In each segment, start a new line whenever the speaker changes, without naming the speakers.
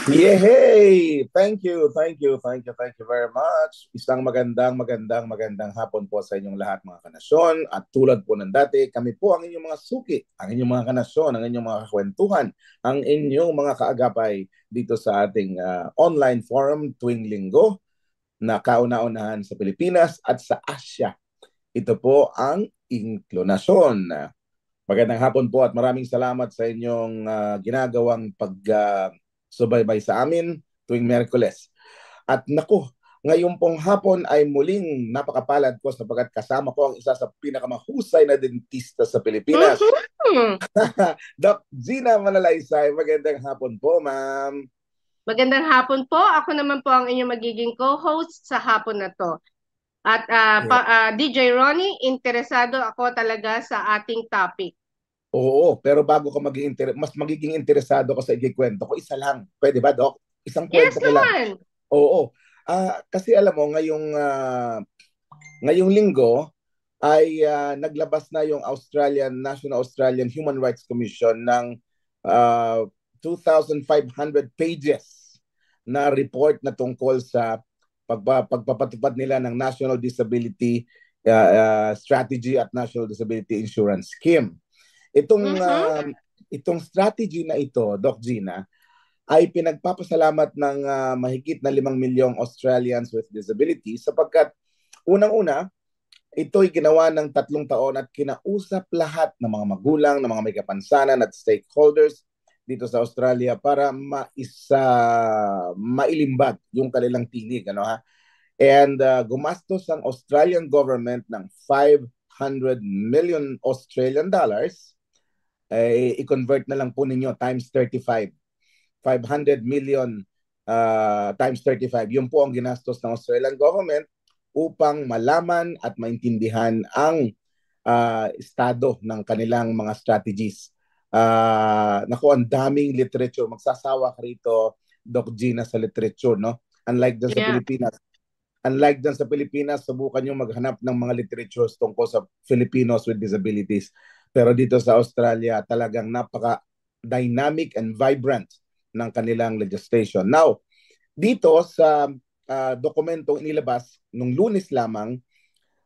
Yehey! Thank you very much. Isang magandang hapon po sa inyong lahat mga kanasyon. At tulad po ng dati, kami po ang inyong mga suki, ang inyong mga kanasyon, ang inyong mga kakwentuhan, ang inyong mga kaagapay dito sa ating online forum tuwing linggo na kauna-unahan sa Pilipinas at sa Asia. Ito po ang Inklonasyon. Magandang hapon po at maraming salamat sa inyong ginagawang subaybay sa amin tuwing Merkules. At naku, ngayon pong hapon ay muling napakapalad ko sapagkat kasama ko ang isa sa pinakamahusay na dentista sa Pilipinas.
Mhm.
Doc Gina Manalaysay, magandang hapon po, ma'am.
Magandang hapon po. Ako naman po ang inyong magiging co-host sa hapon na to. At
Yeah.
DJ Ronnie, interesado ako talaga sa ating topic.
Oo, pero bago ko mas magiging interesado ko sa ikikwento ko, isa lang. Pwede ba, Doc? Isang
Yes
kwento ko lang.
naman.
Oo. Kasi alam mo, ngayong linggo ay naglabas na yung National Australian Human Rights Commission ng uh, 2,500 pages na report na tungkol sa pagpapatupad nila ng National Disability Strategy at National Disability Insurance Scheme. Itong
Mhm.
uh, itong strategy na ito, Doc Gina, ay pinagpapasalamat ng mahigit na 5 milyong Australians with disabilities sapagkat unang-una, ito'y ginawa ng 3 taon at kinausap lahat ng mga magulang, ng mga may kapansanan at stakeholders dito sa Australia para mailimbag yung kanilang tinig. Ano, ha? And gumastos ang Australian government ng 500 million Australian dollars. I-convert na lang po ninyo times 35. 500 million times 35. Yun po ang ginastos ng Australian government upang malaman at maintindihan ang estado ng kanilang mga strategies. Naku, ang daming literature. Magsasawa ka rito, Doc Gina, sa literature, no? Unlike dyan sa
Yeah.
Pilipinas. Unlike dyan sa Pilipinas, subukan nyo maghanap ng mga literatures tungkol sa Filipinos with disabilities. Pero dito sa Australia, talagang napaka-dynamic and vibrant ng kanilang legislation. Now, dito sa dokumentong inilabas nung Lunes lamang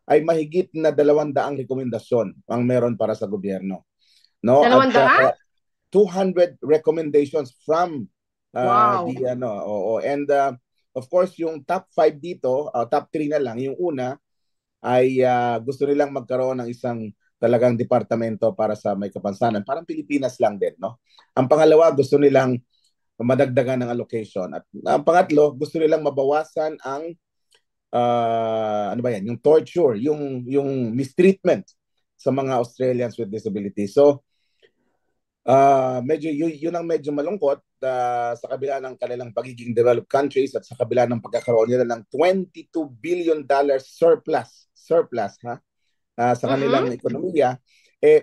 ay mahigit na 200 rekomendasyon ang meron para sa gobyerno. No? At
200?
200 recommendations from
Wow.
the ano, oo. And of course, yung top 5 dito, top 3 na lang. Yung una ay gusto nilang magkaroon ng isang talagang departamento para sa may kapansanan. Parang Pilipinas lang din, no? Ang pangalawa, gusto nilang madagdagan ng allocation. At ang pangatlo, gusto nilang mabawasan ang ano ba yan, yung torture, yung mistreatment sa mga Australians with disabilities. So, yun ang medyo malungkot sa kabila ng kanilang pagiging developed countries at sa kabila ng pagkakaroon nila ng $22 billion surplus ha, sa
Mhm.
kanilang ekonomiya,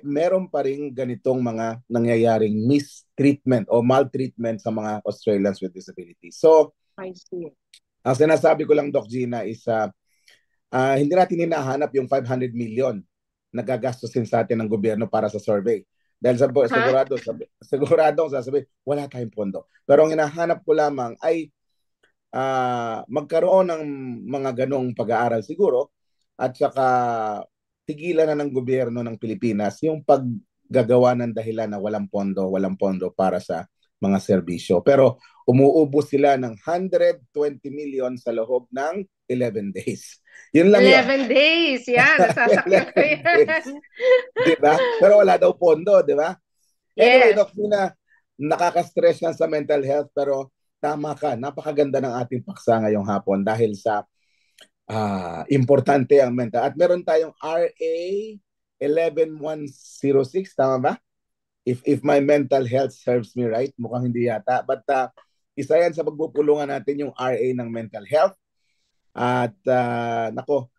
meron pa rin ganitong mga nangyayaring mistreatment o maltreatment sa mga Australians with disabilities. So,
I see.
ang sinasabi ko lang, Doc Gina, is hindi natin hinahanap yung 500 million na gagastusin sa atin ng gobyerno para sa survey. Dahil
Huh?
siguradong sasabihin, wala tayong pondo. Pero ang hinahanap ko lamang ay magkaroon ng mga ganong pag-aaral siguro at saka tigilan na ng gobyerno ng Pilipinas yung paggagawa ng dahilan na walang pondo para sa mga serbisyo. Pero umuubos sila ng 120 million sa loob ng 11 days. Yun lang yun.
11 days. Yan, nasasakyan ko
11 days.
yan.
Di ba? Pero wala daw pondo, di ba? Anyway,
Yes.
Doc Nina, nakaka-stress yan sa mental health pero tama ka, napakaganda ng ating paksa ngayong hapon dahil sa importante ang mental. At meron tayong RA 11106, tama ba? If my mental health serves me right, mukhang hindi yata. But isa yan sa pagpupulungan natin yung RA ng mental health. At nako,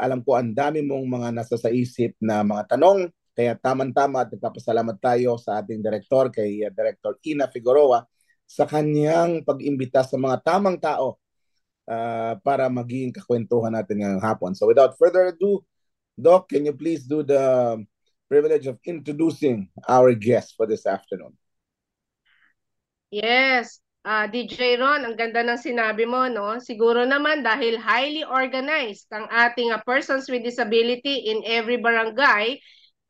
alam ko ang dami mong mga nasa sa isip na mga tanong. Kaya tamang-tama at nagpapasalamat tayo sa ating director, kay Director Ina Figueroa, sa kanyang pag-imbita sa mga tamang tao para maging kakwentuhan natin ngayong hapon. So without further ado, Doc, can you please do the privilege of introducing our guest for this afternoon?
Yes. DJ Ron, ang ganda ng sinabi mo, no? Siguro naman dahil highly organized ang ating persons with disability in every barangay,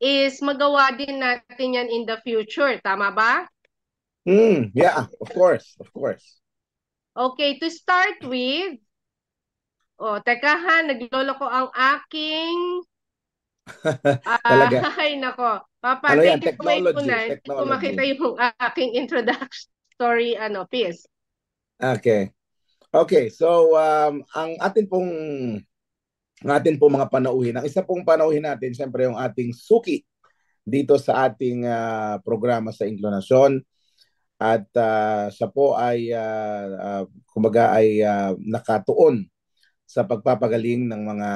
is magawa din natin yan in the future. Tama ba?
Yeah, of course, of course.
Okay, to start with, teka ha, naglolo ko ang aking...
Talaga.
Ay, nako. Papa,
Ano yan?
thank you for my
Technology.
punan. Kung makita yung aking introduction story, piece.
Okay. Okay, so ang atin pong mga panauhin, ang isa pong panauhin natin, siyempre yung ating suki dito sa ating programa sa Inklinasyon. At siya po ay kumbaga ay nakatuon sa pagpapagaling ng mga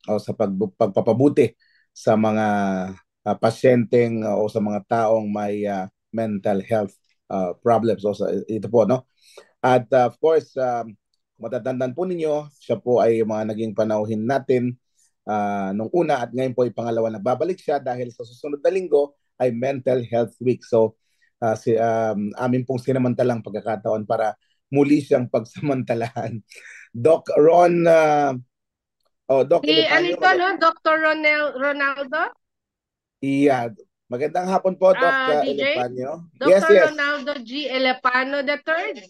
o sa pagpapabuti sa mga pasyenteng o sa mga taong may mental health problems o ito po, no. At of course, matatandaan po ninyo, siya po ay mga naging panauhin natin nung una, at ngayon po ay pangalawa nagbabalik siya dahil sa susunod na linggo ay Mental Health Week. So amin pong sinamantalang pagkakataon para muli siyang pagsamantalahan. Doc Ron, Doc Elepanyo.
No? Dr. Ronaldo?
Yeah. Magandang hapon po, Doc
DJ?
Elepanyo.
Dr.
Yes.
Ronaldo G. Elepano III?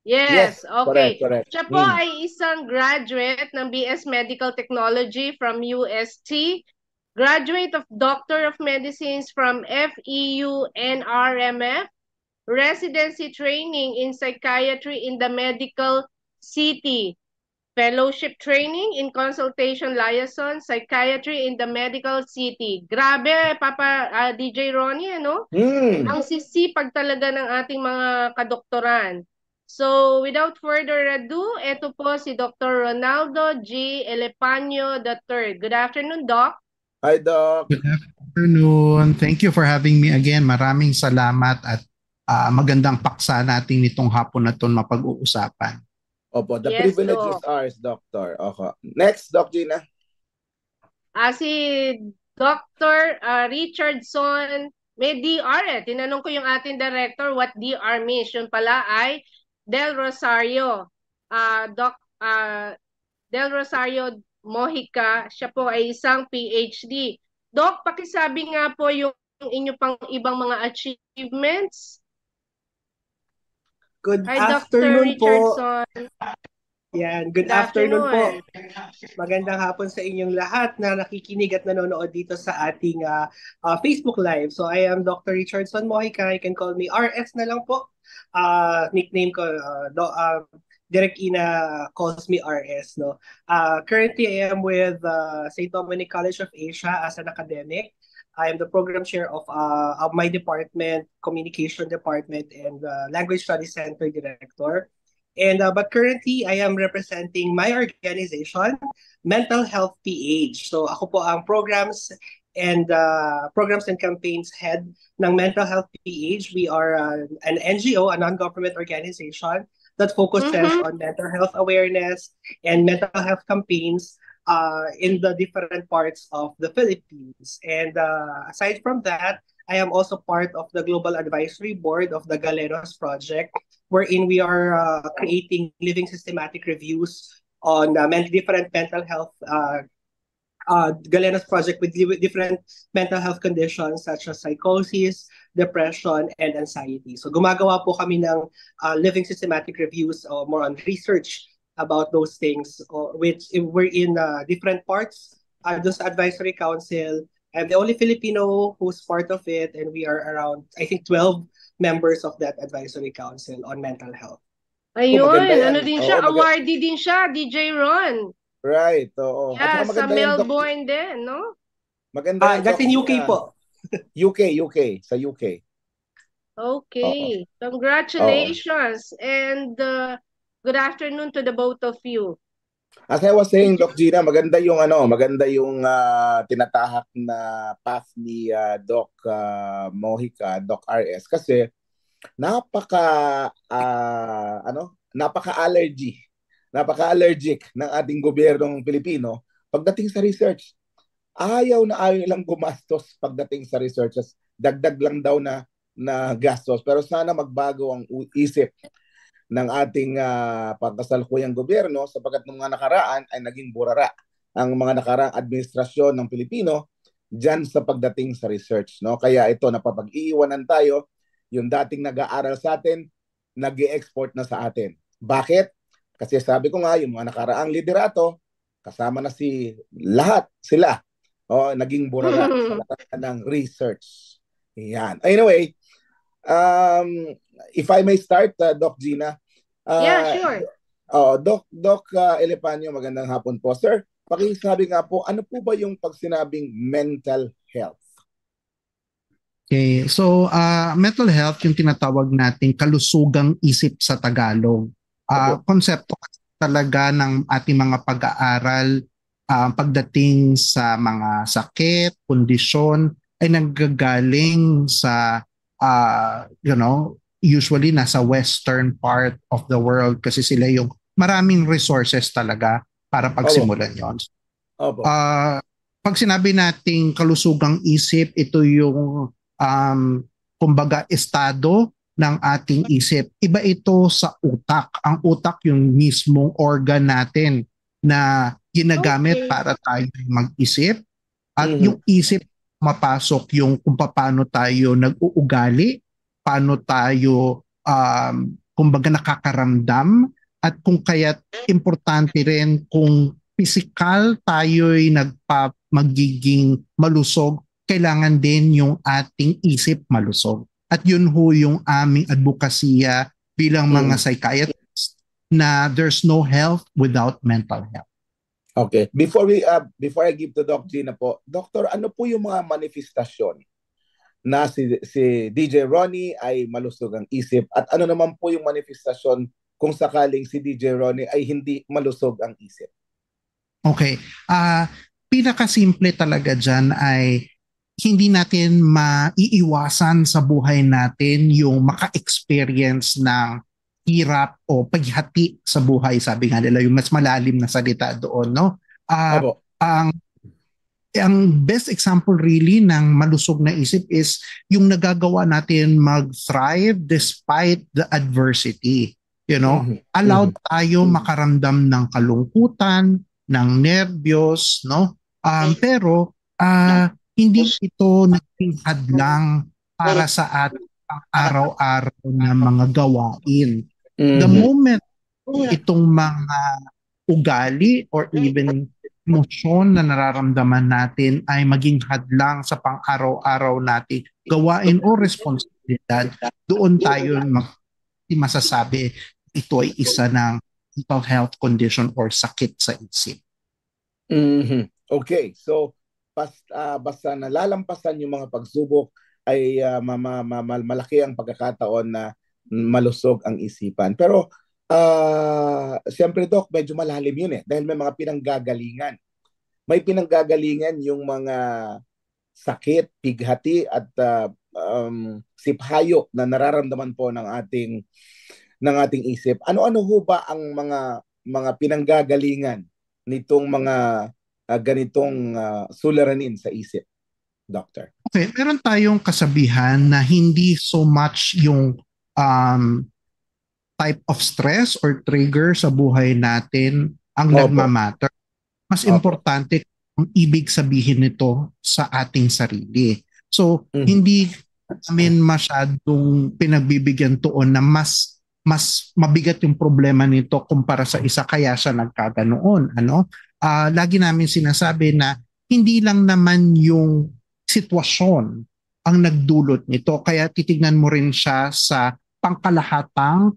Yes, okay.
Correct.
Siya po ay isang graduate ng BS Medical Technology from UST, graduate of Doctor of Medicines from FEU NRMF, residency training in psychiatry in the Medical City, fellowship training in consultation liaison, psychiatry in the Medical City. Grabe, Papa DJ Ronnie, ano? Ang sisipag talaga ng ating mga kadoktoran. So, without further ado, ito po si Dr. Ronaldo G. Elepanyo III. Good afternoon, Doc.
Hi, Doc.
Good afternoon. Thank you for having me again. Maraming salamat at magandang paksa natin nitong hapon na ito mapag-uusapan.
Opo, the privilege is ours, Doctor. Okay. Next, Doc Gina.
Si Dr. Richardson, may DR Tinanong ko yung ating director what DR means. Yun pala ay Del Rosario. Del Rosario Mojica, siya po ay isang PhD. Doc, pakisabi nga po yung inyo pang ibang mga achievements.
Good afternoon po. Yan, good afternoon po. Magandang hapon sa inyong lahat na nakikinig at nanonood dito sa ating Facebook Live. So I am Dr. Richardson Mojica. You can call me RS na lang po. Nickname ko, Direk Ina calls me RS. No? Currently, I am with St. Dominic College of Asia as an academic. I am the program chair of my department, Communication Department, and Language Studies Center Director. And but currently, I am representing my organization, Mental Health PH. So ako po ang programs and campaigns head ng Mental Health PH. We are an NGO, a non-government organization that focuses on mental health awareness and mental health campaigns in the different parts of the Philippines. And aside from that, I am also part of the Global Advisory Board of the Galenos Project, wherein we are creating living systematic reviews on different mental health Galenos Project with different mental health conditions such as psychosis, depression, and anxiety. So gumagawa po kami ng living systematic reviews or more on research about those things, which we're in different parts. Doon sa Advisory Council, I'm the only Filipino who's part of it, and we are around, I think, 12 members of that Advisory Council on mental health.
Ayun, din siya, awardee din siya, DJ Ron.
Right, oo.
Yeah, sa Melbourne din, no?
Maganda.
That's in UK po.
UK, sa UK.
Okay, congratulations. And good afternoon to the both of you.
As I was saying, Doc Gina, maganda yung tinatahak na path ni Doc Mojica, Doc RS, kasi napaka-allergic ng ating gobyernong Pilipino pagdating sa research. Ayaw nilang gumastos pagdating sa research. Dagdag lang daw na gastos. Pero sana magbago ang isip ng ating pagkasalukuyang gobyerno sapagkat ng mga nakaraan ay naging burara ang mga nakaraang administrasyon ng Pilipino dyan sa pagdating sa research. No? Kaya ito, napapag-iiwanan tayo, yung dating nag-aaral sa atin, nag-i-export na sa atin. Bakit? Kasi sabi ko nga, yung mga nakaraang liderato, kasama na lahat sila, naging burara sa lahat ng research. Yan. Anyway, if I may start, Doc Gina.
Yeah, sure.
Doc Elepanio, magandang hapon po. Sir, pakisabi nga po, ano po ba yung pag sinabing mental health?
Okay, so mental health yung tinatawag nating kalusugang isip sa Tagalog. Konsepto talaga ng ating mga pag-aaral pagdating sa mga sakit, kondisyon ay nanggagaling sa usually nasa western part of the world kasi sila yung maraming resources talaga para pagsimulan yon. Pag sinabi nating kalusugang isip, ito yung kumbaga estado ng ating isip. Iba ito sa utak. Ang utak yung mismong organ natin na ginagamit para tayo mag-isip. At yung isip mapasok yung kung paano tayo nag-uugali, paano tayo kumbaga nakakaramdam, at kung kaya't importante rin kung physical tayo'y magiging malusog, kailangan din yung ating isip malusog. At yun ho yung aming advokasya bilang mga psychiatrists na there's no health without mental health.
Okay. Before I give to Doc Gina po, Doctor, ano po yung mga manifestasyon na si DJ Ronnie ay malusog ang isip at ano naman po yung manifestasyon kung sakaling si DJ Ronnie ay hindi malusog ang isip?
Okay. Pinakasimple talaga dyan ay hindi natin maiiwasan sa buhay natin yung maka-experience ng hirap o paghati sa buhay, sabi nga nila, yung mas malalim na salita doon, no? Ang best example really ng malusog na isip is yung nagagawa natin mag-thrive despite the adversity. You know, allowed tayo makaramdam ng kalungkutan, ng nervyos, no? Pero hindi ito naging hadlang para sa ating araw-araw na mga gawain. The moment itong mga ugali or even emosyon na nararamdaman natin ay maging hadlang sa pang-araw-araw nating gawain o responsibilidad, doon tayo masasabi ito ay isa ng mental health condition or sakit sa isip.
Okay, so basta nalalampasan yung mga pagsubok ay malaki ang pagkakataon na malusog ang isipan. Pero siyempre Doc, medyo malalim yun dahil may mga pinanggagalingan. May pinanggagalingan yung mga sakit, pighati at siphayo na nararamdaman po ng ating isip. Ano-ano ho ba ang mga pinanggagalingan nitong mga ganitong suliranin sa isip, Doctor?
Okay, meron tayong kasabihan na hindi so much yung type of stress or trigger sa buhay natin ang nagmamatter. Mas importante ang ibig sabihin nito sa ating sarili. So, hindi namin masyadong pinagbibigyan tuon na mas mabigat yung problema nito kumpara sa isa kaya siya nagkaganoon. Lagi namin sinasabi na hindi lang naman yung sitwasyon ang nagdulot nito. Kaya titignan mo rin siya sa pangkalahatang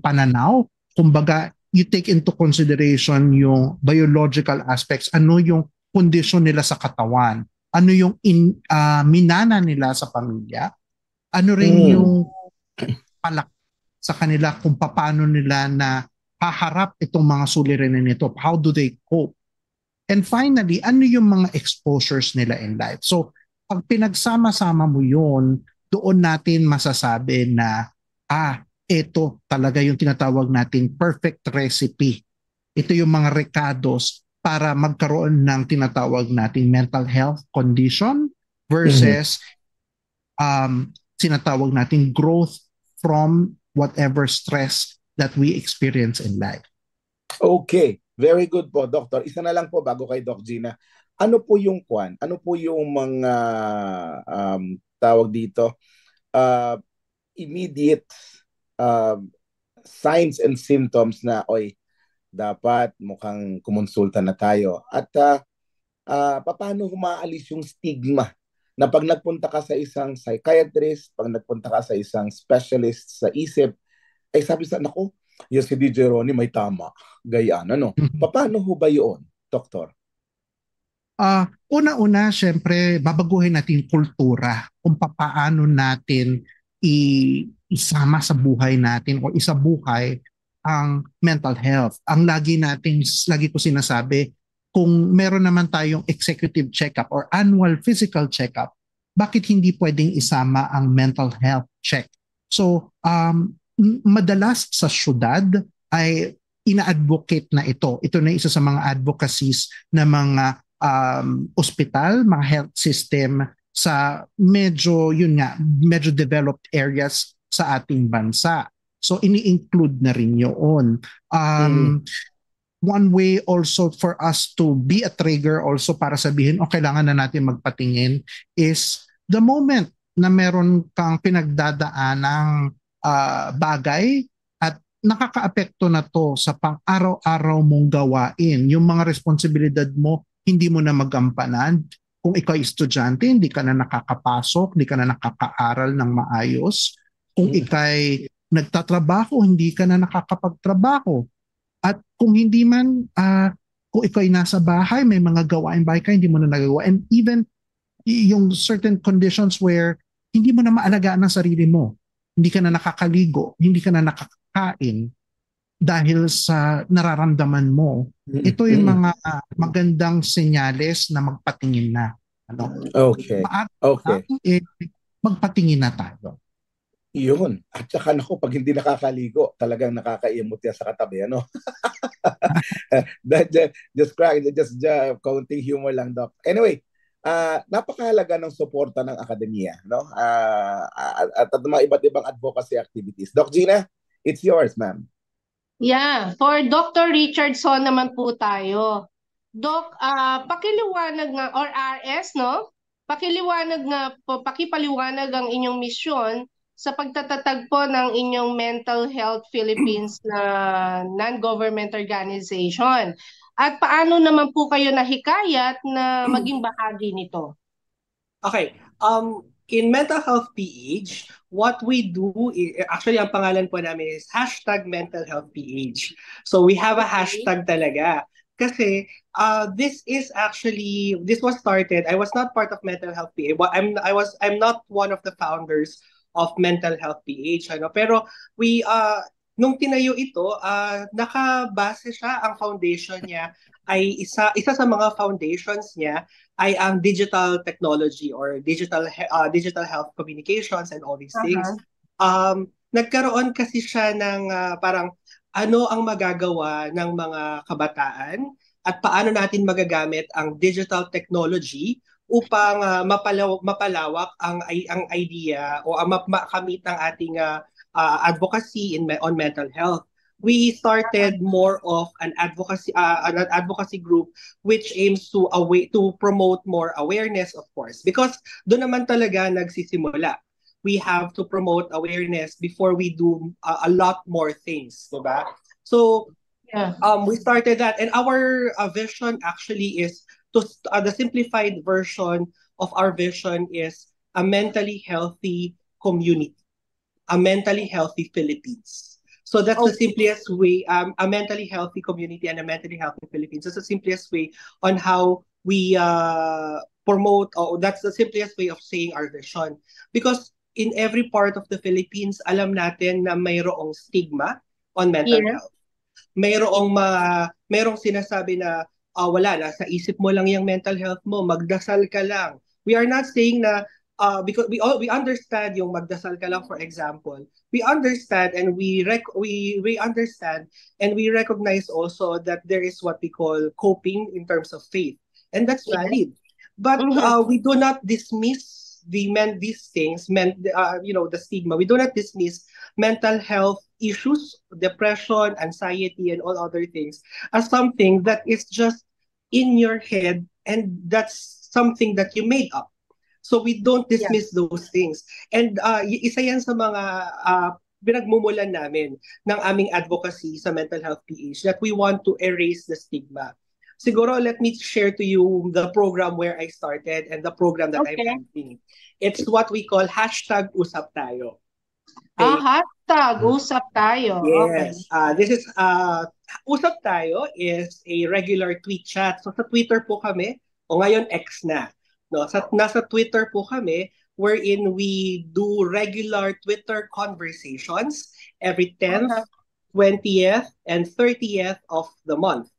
pananaw. Kumbaga, you take into consideration yung biological aspects. Ano yung kondisyon nila sa katawan? Ano yung minana nila sa pamilya? Ano rin yung palak sa kanila kung paano nila na haharap itong mga suliranin nito? How do they cope? And finally, ano yung mga exposures nila in life? So, pag pinagsama-sama mo yun, doon natin masasabi na, ito talaga yung tinatawag nating perfect recipe. Ito yung mga rekados para magkaroon ng tinatawag nating mental health condition versus tinatawag nating growth from whatever stress that we experience in life.
Okay, very good po, Doctor. Isa na lang po bago kay Doc Gina. Ano po yung Ano po yung mga tawag dito? Immediate signs and symptoms na, oy, dapat mukhang kumonsulta na tayo. At paano humaalis yung stigma na pag nagpunta ka sa isang psychiatrist, pag nagpunta ka sa isang specialist sa isip, ay sabi sa, naku, yung si DJ Ronnie may tama. Gayaan, ano? Paano ho ba yun, Doktor?
Una-una, syempre, babaguhin natin yung kultura kung paano natin isama sa buhay natin o isabuhay ang mental health. Lagi ko sinasabi, kung meron naman tayong executive check-up or annual physical check-up, bakit hindi pwedeng isama ang mental health check? So, madalas sa syudad ay ina-advocate na ito. Ito na isa sa mga advocacies na mga ospital, mga health system sa medyo developed areas sa ating bansa. So, ini-include na rin yun. One way also for us to be a trigger also para sabihin, kailangan na natin magpatingin is the moment na meron kang pinagdadaanang bagay at nakakaapekto na to sa pang-araw-araw mong gawain, yung mga responsibilidad mo, hindi mo na magampanan. Kung ikaw ay estudyante, hindi ka na nakakapasok, hindi ka na nakakaaral ng maayos. Kung ikay nagtatrabaho, hindi ka na nakakapagtrabaho. At kung hindi man, kung ikaw ay nasa bahay, may mga gawain bahay ka, hindi mo na nagagawa. And even yung certain conditions where hindi mo na maalagaan ang sarili mo, hindi ka na nakakaligo, hindi ka na nakakain dahil sa nararamdaman mo. Ito yung mga magandang senyales na magpatingin na. Ano?
Okay.
Magpatingin na tayo.
Yun. At saka naku, pag hindi nakakaligo, talagang nakakaimot yan sa katabi, ano? just counting humor lang, Doc. Anyway, napakahalaga ng suporta ng akademiya, no? At mga iba't ibang advocacy activities. Doc Gina, it's yours, ma'am.
Yeah, for Dr. Richardson naman po tayo. Doc, pakiliwanag nga, or RS, no? Pakipaliwanag ang inyong misyon sa pagtatatag po ng inyong Mental Health Philippines na non-government organization. At paano naman po kayo nahikayat na maging bahagi nito?
Okay. In Mental Health PH, what we do, actually ang pangalan po namin is #MentalHealthPH. So we have a hashtag talaga. Kasi this was started, I was not part of Mental Health PH. I'm not one of the founders of Mental Health PH. Pero nung tinayo ito, nakabase siya, ang foundation niya ay isa sa mga foundations niya ay ang digital technology or digital health communications and all these things. Nagkaroon kasi siya ng parang ano ang magagawa ng mga kabataan at paano natin magagamit ang digital technology upang mapalawak ang idea o makamit ang ating advocacy on mental health. We started more of an advocacy group which aims to promote more awareness, of course, because doon naman talaga nagsisimula. We have to promote awareness before we do a lot more things, diba? So we started that, and our vision actually is the simplified version of our vision is a mentally healthy community, a mentally healthy Philippines. So that's the simplest way, a mentally healthy community and a mentally healthy Philippines. That's the simplest way on how we promote, that's the simplest way of saying our vision. Because in every part of the Philippines, alam natin na mayroong stigma on mental health. Mayroong sinasabi na, wala na, sa isip mo lang yung mental health mo, magdasal ka lang. We are not saying na, because we understand yung magdasal ka lang, for example. We understand and we understand and we recognize also that there is what we call coping in terms of faith. And that's valid. But we do not dismiss these things, the stigma. We do not dismiss mental health issues, depression, anxiety, and all other things as something that is just in your head, and that's something that you made up. So we don't dismiss those things. And isa yan sa mga pinagmumulan namin ng aming advocacy sa Mental Health PH, that we want to erase the stigma. Siguro, let me share to you the program where I started and the program that I'm handling. It's what we call #Usap Tayo.
Okay? #Usap Tayo.
Yes.
Okay.
This is, Usap Tayo is a regular tweet chat. So sa Twitter po kami, o ngayon X na. No? Nasa Twitter po kami, wherein we do regular Twitter conversations every 10th, 20th, and 30th of the month.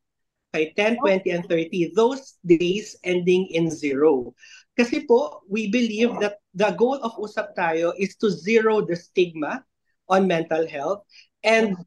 Okay, 10, 20, and 30, those days ending in 0. Kasi po, we believe that the goal of Usap Tayo is to zero the stigma on mental health, and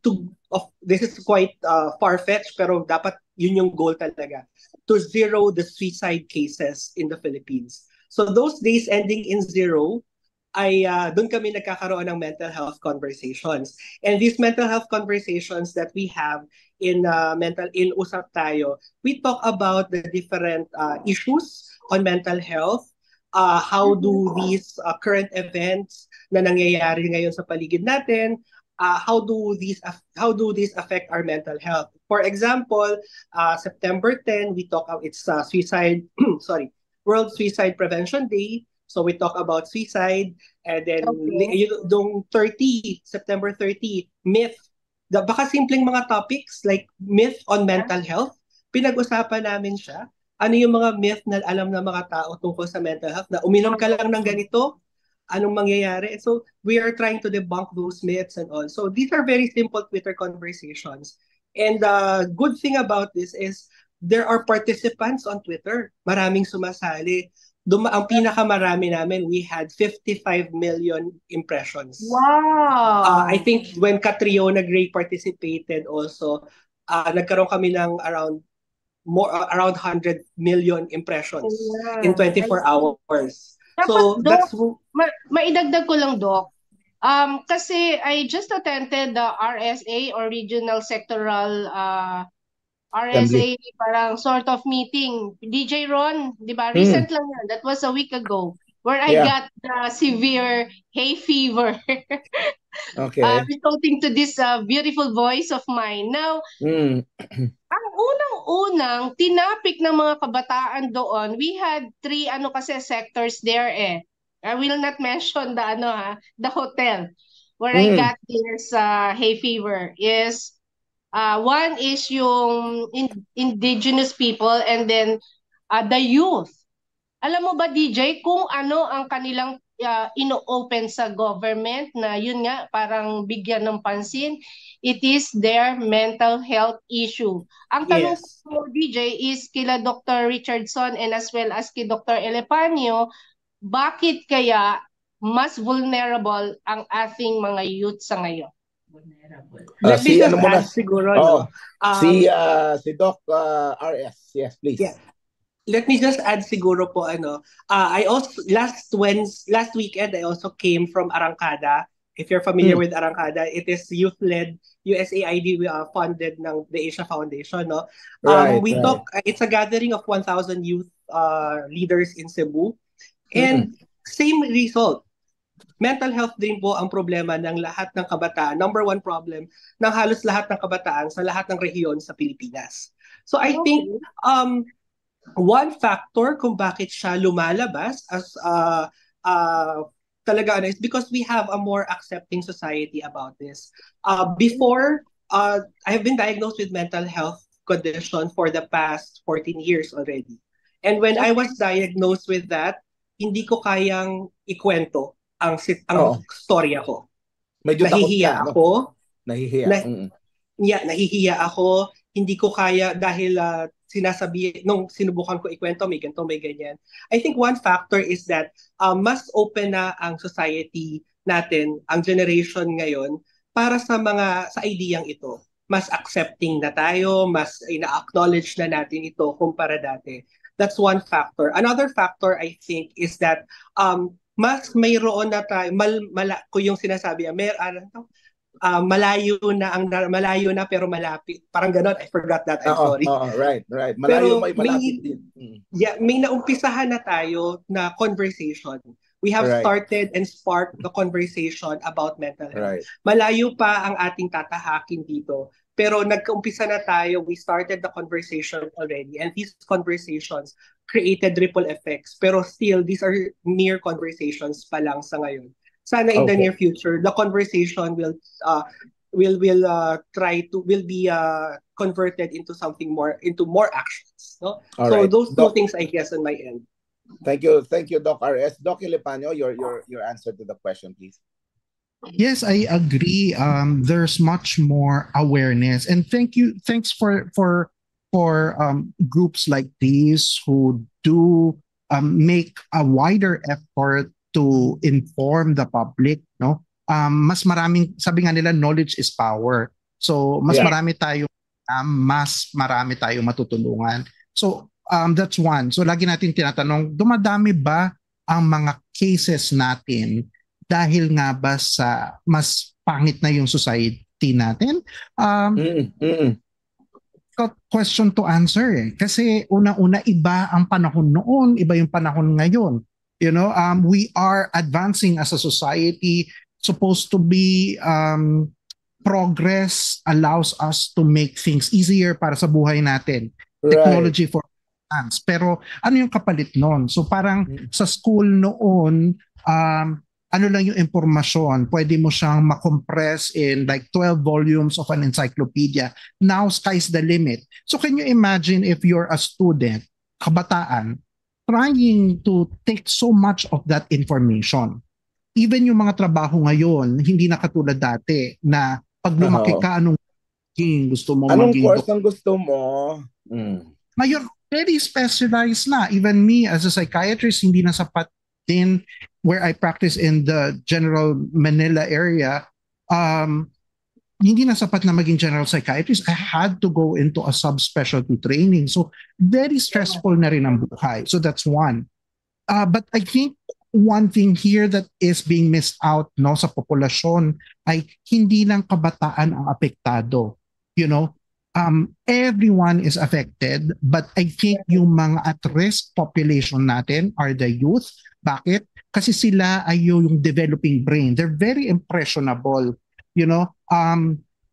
this is quite far-fetched, pero dapat yun yung goal talaga, to zero the suicide cases in the Philippines. So those days ending in 0, ay doon kami nagkakaroon ng mental health conversations. And these mental health conversations that we have in Usap Tayo, we talk about the different issues on mental health, how do these current events na nangyayari ngayon sa paligid natin, how do these affect our mental health. For example, September 10, we talk about it's World Suicide Prevention Day. So we talk about suicide, and then September 30, myth. Baka simpleng mga topics like myth on mental health, pinag-usapan namin siya. Ano yung mga myth na alam ng mga tao tungkol sa mental health, na uminom ka lang ng ganito, anong mangyayari? So we are trying to debunk those myths and all. So these are very simple Twitter conversations. And the good thing about this is there are participants on Twitter. Maraming sumasali. Ang pinakamarami namin, we had 55 million impressions.
Wow!
I think when Catriona Gray participated also, nagkaroon kami ng around 100 million impressions in 24 hours. So
Doc,
that's
maidagdag ko lang, Doc. Kasi I just attended the RSA, or Regional Sectoral RSA, parang sort of meeting. DJ Ron, di ba? Recent lang yan. That was a week ago. Where I got the severe hay fever. Resulting to this beautiful voice of mine. Now, ang unang-unang tinapik ng mga kabataan doon, we had 3 sectors there eh. I will not mention the hotel where I got this hay fever is one is yung indigenous people, and then the youth. Alam mo ba, DJ, kung ano ang kanilang ino-open sa government na yun nga, parang bigyan ng pansin, it is their mental health issue. Ang tanong ko, DJ, is kila Dr. Richardson and as well as kay Dr. Elepanio, bakit kaya mas vulnerable ang ating mga youth sa ngayon?
Si Doc RS. Yes, please.
Yeah. Let me just add siguro po I also last weekend I also came from Arangkada. If you're familiar with Arangkada, it is youth-led, USAID funded ng the Asia Foundation, no. It's a gathering of 1,000 youth leaders in Cebu, and same result. Mental health din po ang problema ng lahat ng kabataan. Number 1 problem ng halos lahat ng kabataan sa lahat ng rehiyon sa Pilipinas. So I think one factor kung bakit siya lumalabas as talaga is because we have a more accepting society about this. Before, I have been diagnosed with mental health condition for the past 14 years already. And when I was diagnosed with that, hindi ko kayang ikwento ang storya ko.
Medyo
nahihiya ako.
Nahihiya
ako. Hindi ko kaya dahil sinasabi, nung sinubukan ko ikwento, may ganito, may ganyan. I think one factor is that mas open na ang society natin, ang generation ngayon, para sa ideyang ito. Mas accepting na tayo, mas ina-acknowledge na natin ito kumpara dati. That's one factor. Another factor, I think, is that mas mayroon na tayo, ko yung sinasabi, malayo na pero malapit. Parang ganon, I forgot that, I'm sorry.
Right.
Pero
Malayo may malapit din.
May naumpisahan na tayo na conversation. We have started and sparked the conversation about mental health. Malayo pa ang ating tatahakin dito. Pero nagkaumpisa na tayo, we started the conversation already. And these conversations created ripple effects. Pero still, these are mere conversations pa lang sa ngayon. Sana in the near future, the conversation will be converted into something more, into more actions. No? So those two things, I guess, on my end.
Thank you, Doc RS. Doc Ilipanyo, your answer to the question, please.
Yes, I agree. There's much more awareness, and thanks for groups like these who do make a wider effort to inform the public. No, mas maraming, sabi nga nila, knowledge is power. So mas marami tayo matutulungan. So that's one. So lagi natin tinatanong, dumadami ba ang mga cases natin dahil nga ba sa mas pangit na yung society natin? Question to answer Kasi una-una, iba ang panahon noon, iba yung panahon ngayon. You know, we are advancing as a society, supposed to be progress allows us to make things easier para sa buhay natin. Technology for advance. Pero ano yung kapalit noon? So parang sa school noon, ano lang yung impormasyon, pwede mo siyang makompress in like 12 volumes of an encyclopedia. Now, sky's the limit. So can you imagine if you're a student, kabataan, trying to take so much of that information? Even yung mga trabaho ngayon, hindi na katulad dati na pag lumaki ka, anong gusto mo
maging? Anong
course
ang gusto mo?
Ngayon, very specialized na. Even me as a psychiatrist, hindi na sapat din where I practice in the general Manila area, hindi na sapat na maging general psychiatrist. I had to go into a subspecialty training. So very stressful na rin ang buhay. So that's one. But I think one thing here that is being missed out sa populasyon ay hindi lang kabataan ang apektado. You know, everyone is affected, but I think yung mga at-risk population natin are the youth. Bakit? Kasi sila ay yung developing brain. They're very impressionable. You know,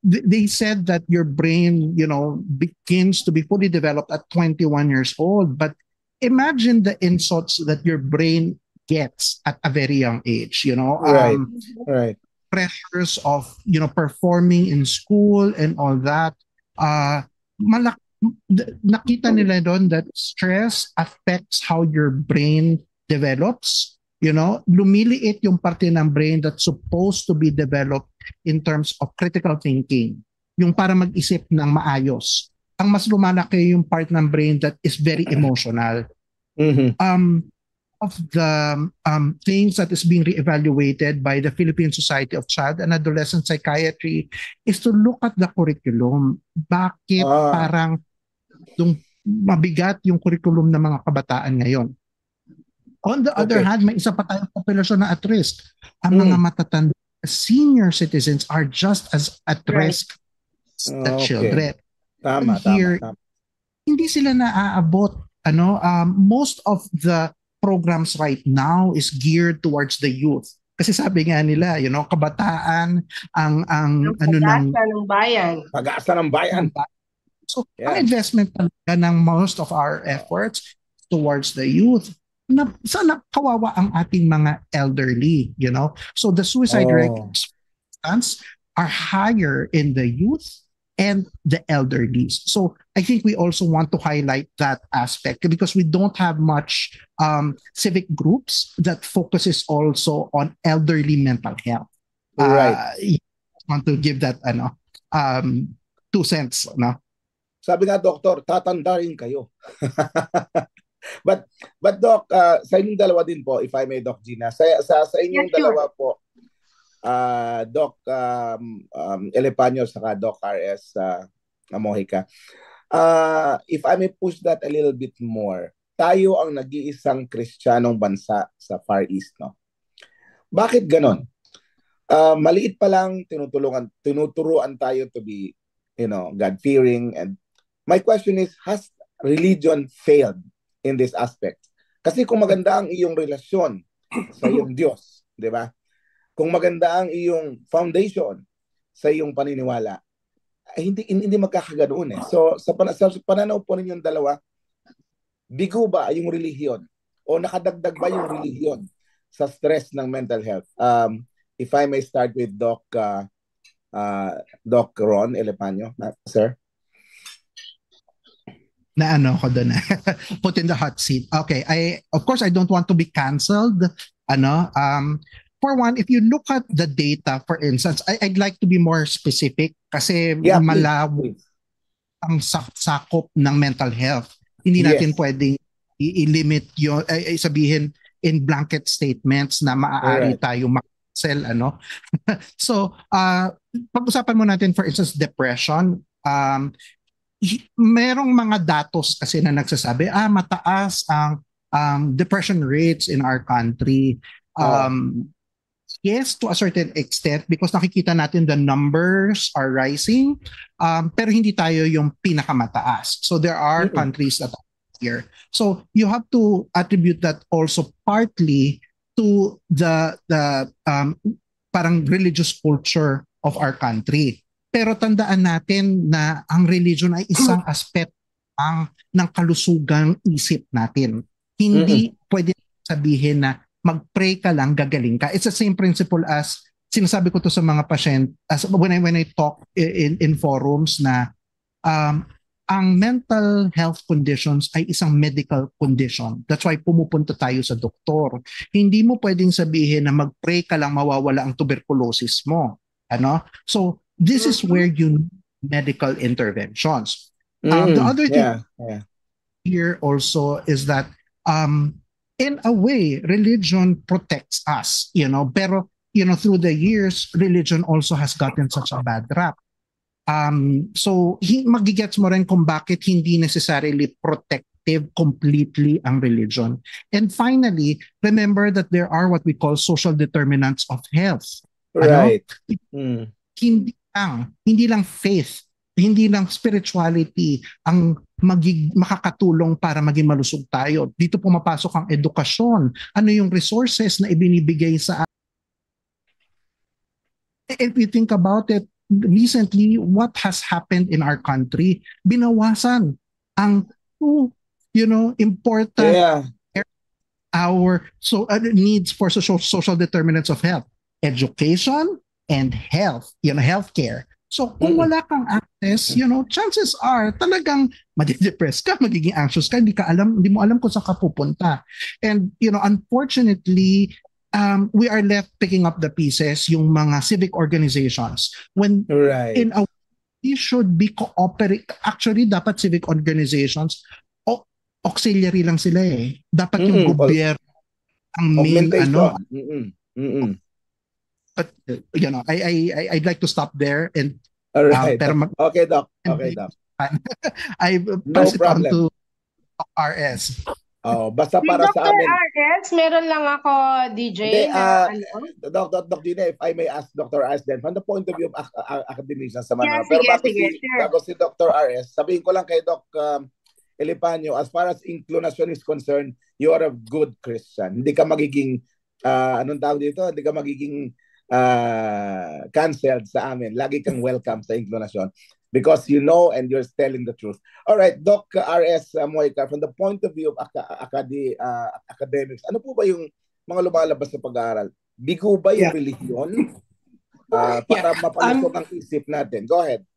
they said that your brain, begins to be fully developed at 21 years old. But imagine the insults that your brain gets at a very young age.
Right.
Pressures of performing in school and all that. Nakita nila doon that stress affects how your brain develops. Lumiliit yung parte ng brain that's supposed to be developed in terms of critical thinking. Yung para mag-isip ng maayos. Ang mas lumalaki yung part ng brain that is very emotional. Of the things that is being reevaluated by the Philippine Society of Child and Adolescent Psychiatry is to look at the curriculum. Bakit parang mabigat yung curriculum ng mga kabataan ngayon? On the other hand, may isa pa tayong populasyon na at risk. Ang mga matatanda, senior citizens are just as at risk as the children.
Tama.
Hindi sila naaabot. Most of the programs right now is geared towards the youth. Kasi sabi nga nila, kabataan ang
ng bayan.
Pag-asa ng bayan.
So, ang investment talaga ng most of our efforts towards the youth, sana kawawa ang ating mga elderly, So the suicide rates are higher in the youth and the elderly. So I think we also want to highlight that aspect because we don't have much civic groups that focuses also on elderly mental health.
Right.
I want to give that 2 cents. No?
Sabi nga, Doktor, tatanda rin kayo. But Doc, sa inyong dalawa din po, if I may, Doc Gina, sa inyong dalawa po, Doc Ilipanyo saka Doc RS Mojica, if I may push that a little bit more, tayo ang nag-iisang Kristiyanong bansa sa Far East, no? Bakit ganon? Maliit pa lang, tinuturuan tayo to be, God-fearing. And my question is, has religion failed in this aspect? Kasi kung maganda ang iyong relasyon sa iyong Diyos, di ba? Kung maganda ang iyong foundation sa iyong paniniwala, hindi magkakaganoon eh. So sa pananaw po ninyong dalawa, bigo ba yung relihiyon? O nakadagdag ba yung relihiyon sa stress ng mental health? If I may start with Doc Ron Elepanyo, sir.
Na ano ko doon, put in the hot seat. Okay, of course I don't want to be canceled. For one, if you look at the data, for instance, I'd like to be more specific kasi malawak ang sakop ng mental health. Hindi natin pwedeng i-limit yun, sabihin in blanket statements na maaari tayo mag-cancel, So, pag-usapan mo natin, for instance, depression. Merong mga datos kasi na nagsasabi, mataas ang depression rates in our country. Yes, to a certain extent, because nakikita natin the numbers are rising, pero hindi tayo yung pinakamataas. So there are countries that are here. So you have to attribute that also partly to the parang religious culture of our country. Pero tandaan natin na ang religion ay isang aspect ng kalusugang isip natin. Hindi pwede sabihin na mag-pray ka lang, gagaling ka. It's the same principle as sinasabi ko to sa mga patient as when I talk in forums na ang mental health conditions ay isang medical condition. That's why pumupunta tayo sa doktor. Hindi mo pwedeng sabihin na mag-pray ka lang mawawala ang tuberculosis mo. So this is where you need medical interventions. The other thing here also is that in a way, religion protects us, pero, through the years, religion also has gotten such a bad rap. So, magigets mo rin kung bakit hindi necessarily protective completely ang religion. And finally, remember that there are what we call social determinants of health.
Right.
Hindi lang faith, hindi lang spirituality ang makakatulong para maging malusog tayo. Dito pumapasok ang edukasyon. Ano yung resources na ibinibigay sa if you think about it, recently, what has happened in our country, binawasan ang important our needs for social determinants of health, education and health, healthcare. So kung wala kang access, chances are talagang madidepress ka, magiging anxious ka, hindi mo alam kung saan ka pupunta. And unfortunately, we are left picking up the pieces, yung mga civic organizations. When in a way should be cooperate. Actually, dapat civic organizations auxiliary lang sila eh. Dapat yung gobyerno ang main But I'd like to stop there and
okay, Doc. Okay, Doc.
I pass it on to Doc RS.
Basta para sa amin.
Dr. RS, meron lang ako, DJ.
Doc Gina, if I may ask Dr. RS then, from the point of view of academicians sa Manila.
Pero
bago si Dr. RS, sabihin ko lang kay Doc Elepanyo, as far as inclination is concerned, you are a good Christian. Hindi ka magiging, anong tawag dito? Hindi ka magiging canceled sa amin. Lagi kang welcome sa inclination because you know and you're telling the truth. All right, Doc RS Moica, from the point of view of academics, ano po ba yung mga lumalabas sa pag-aaral? Bigo ba yung relihiyon para mapalusog ang isip natin? Go ahead.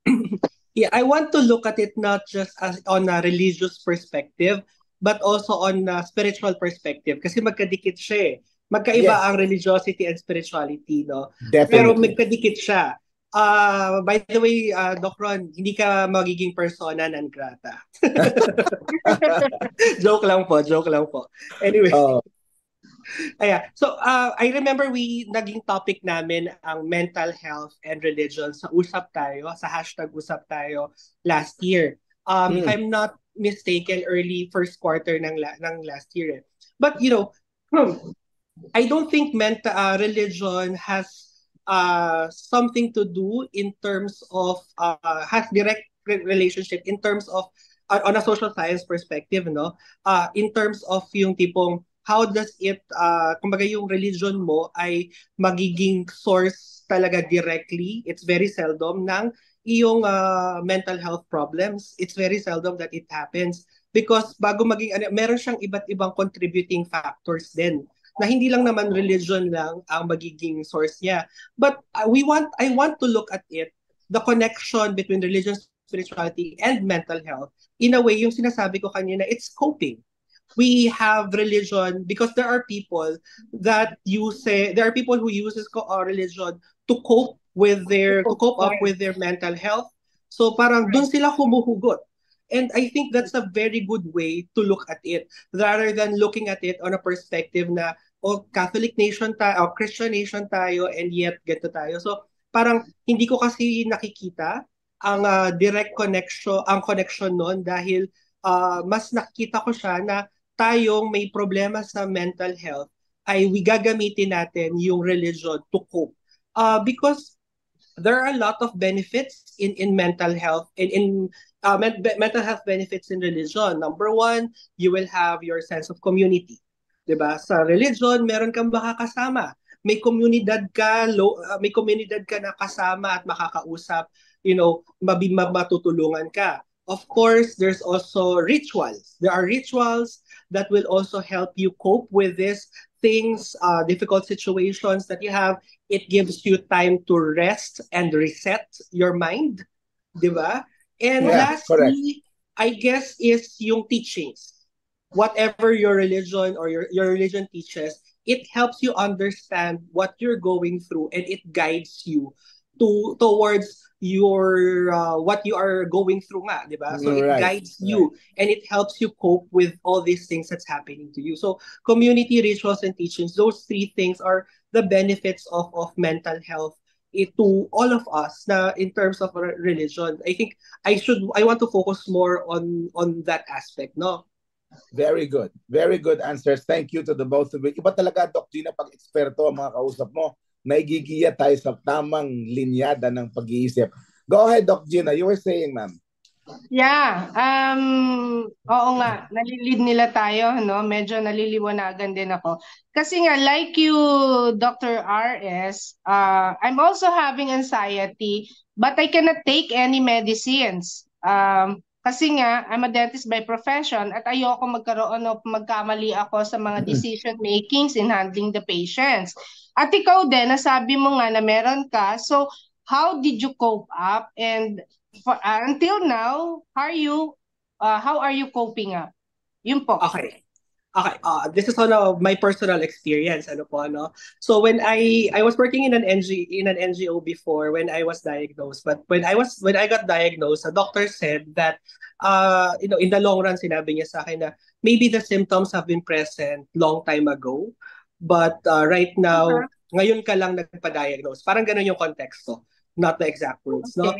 I want to look at it not just as on a religious perspective, but also on a spiritual perspective. Kasi magkadikit siya eh. Magkaiba ang religiosity and spirituality, no?
Definitely.
Pero magkadikit siya. By the way, Doc Ron, hindi ka magiging persona non grata. Joke lang po. Anyway. So, I remember naging topic namin ang mental health and religion sa Usap Tayo, sa #Usap Tayo last year. If I'm not mistaken, early first quarter ng last year. But, I don't think religion has something to do in terms of has direct relationship in terms of on a social science perspective, no? In terms of yung tipong how does it kumbaga yung religion mo ay magiging source talaga directly. It's very seldom ng iyong mental health problems. It's very seldom that it happens because bago maging meron siyang iba't ibang contributing factors din na hindi lang naman religion lang ang magiging source niya. But I want to look at it, the connection between religion, spirituality, and mental health. In a way, yung sinasabi ko kanina, it's coping. We have religion because there are people who uses religion to cope up with their mental health. So parang dun sila humuhugot. And I think that's a very good way to look at it rather than looking at it on a perspective na Catholic nation tayo, Christian nation tayo, and yet ganito tayo. So parang hindi ko kasi nakikita ang direct connection nun dahil mas nakita ko siya na tayong may problema sa mental health ay gagamitin natin yung religion to cope. Because there are a lot of benefits in mental health and in mental health benefits in religion. Number one, you will have your sense of community. 'Di ba? Sa religion, meron kang makakasama. May komunidad ka, na kasama at makakausap, matutulungan ka. Of course, there's also rituals. There are rituals that will also help you cope with these things, difficult situations that you have. It gives you time to rest and reset your mind, di ba? And lastly, correct. I guess is yung teachings. Whatever your religion or your religion teaches, it helps you understand what you're going through and it guides you towards your what you are going through nga, di ba? So it guides you and it helps you cope with all these things that's happening to you. So community, rituals, and teachings, those three things are the benefits of mental health to all of us na in terms of religion. I think I want to focus more on that aspect, no?
Very good. Very good answers. Thank you to the both of you. Iba talaga, Doc Gina, pag eksperto ang mga kausap mo, naigigiya tayo sa tamang linyada ng pag-iisip. Go ahead, Doc Gina. You were saying, ma'am.
Yeah. Oo nga, nalilid nila tayo, no? Medyo naliliwanagan din ako. Kasi nga, like you, Dr. RS, I'm also having anxiety, but I cannot take any medicines. Kasi nga, I'm a dentist by profession at ayoko magkamali ako sa mga decision makings in handling the patients. At ikaw din, nasabi mo nga na meron ka. So, how did you cope up? And until now, how are you coping up? Yun po.
Okay. This is on my personal experience. So when I was working in an NGO before when I was diagnosed, but when I got diagnosed, the doctor said that in the long run, sinabi niya sa akin na maybe the symptoms have been present long time ago, but right now, ngayon ka lang nagpa-diagnose. Parang ganun yung konteksto, not the exact words, no?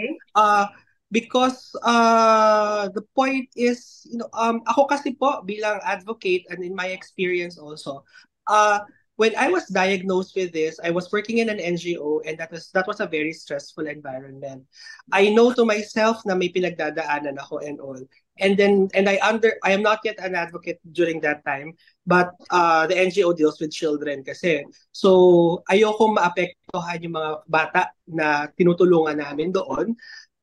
Because the point is, ako kasi po bilang advocate and in my experience also, when I was diagnosed with this, I was working in an NGO and that was a very stressful environment. I know to myself na may pinagdadaanan ako and all. And I am not yet an advocate during that time, but the NGO deals with children kasi. So ayoko maapektuhan yung mga bata na tinutulungan namin doon.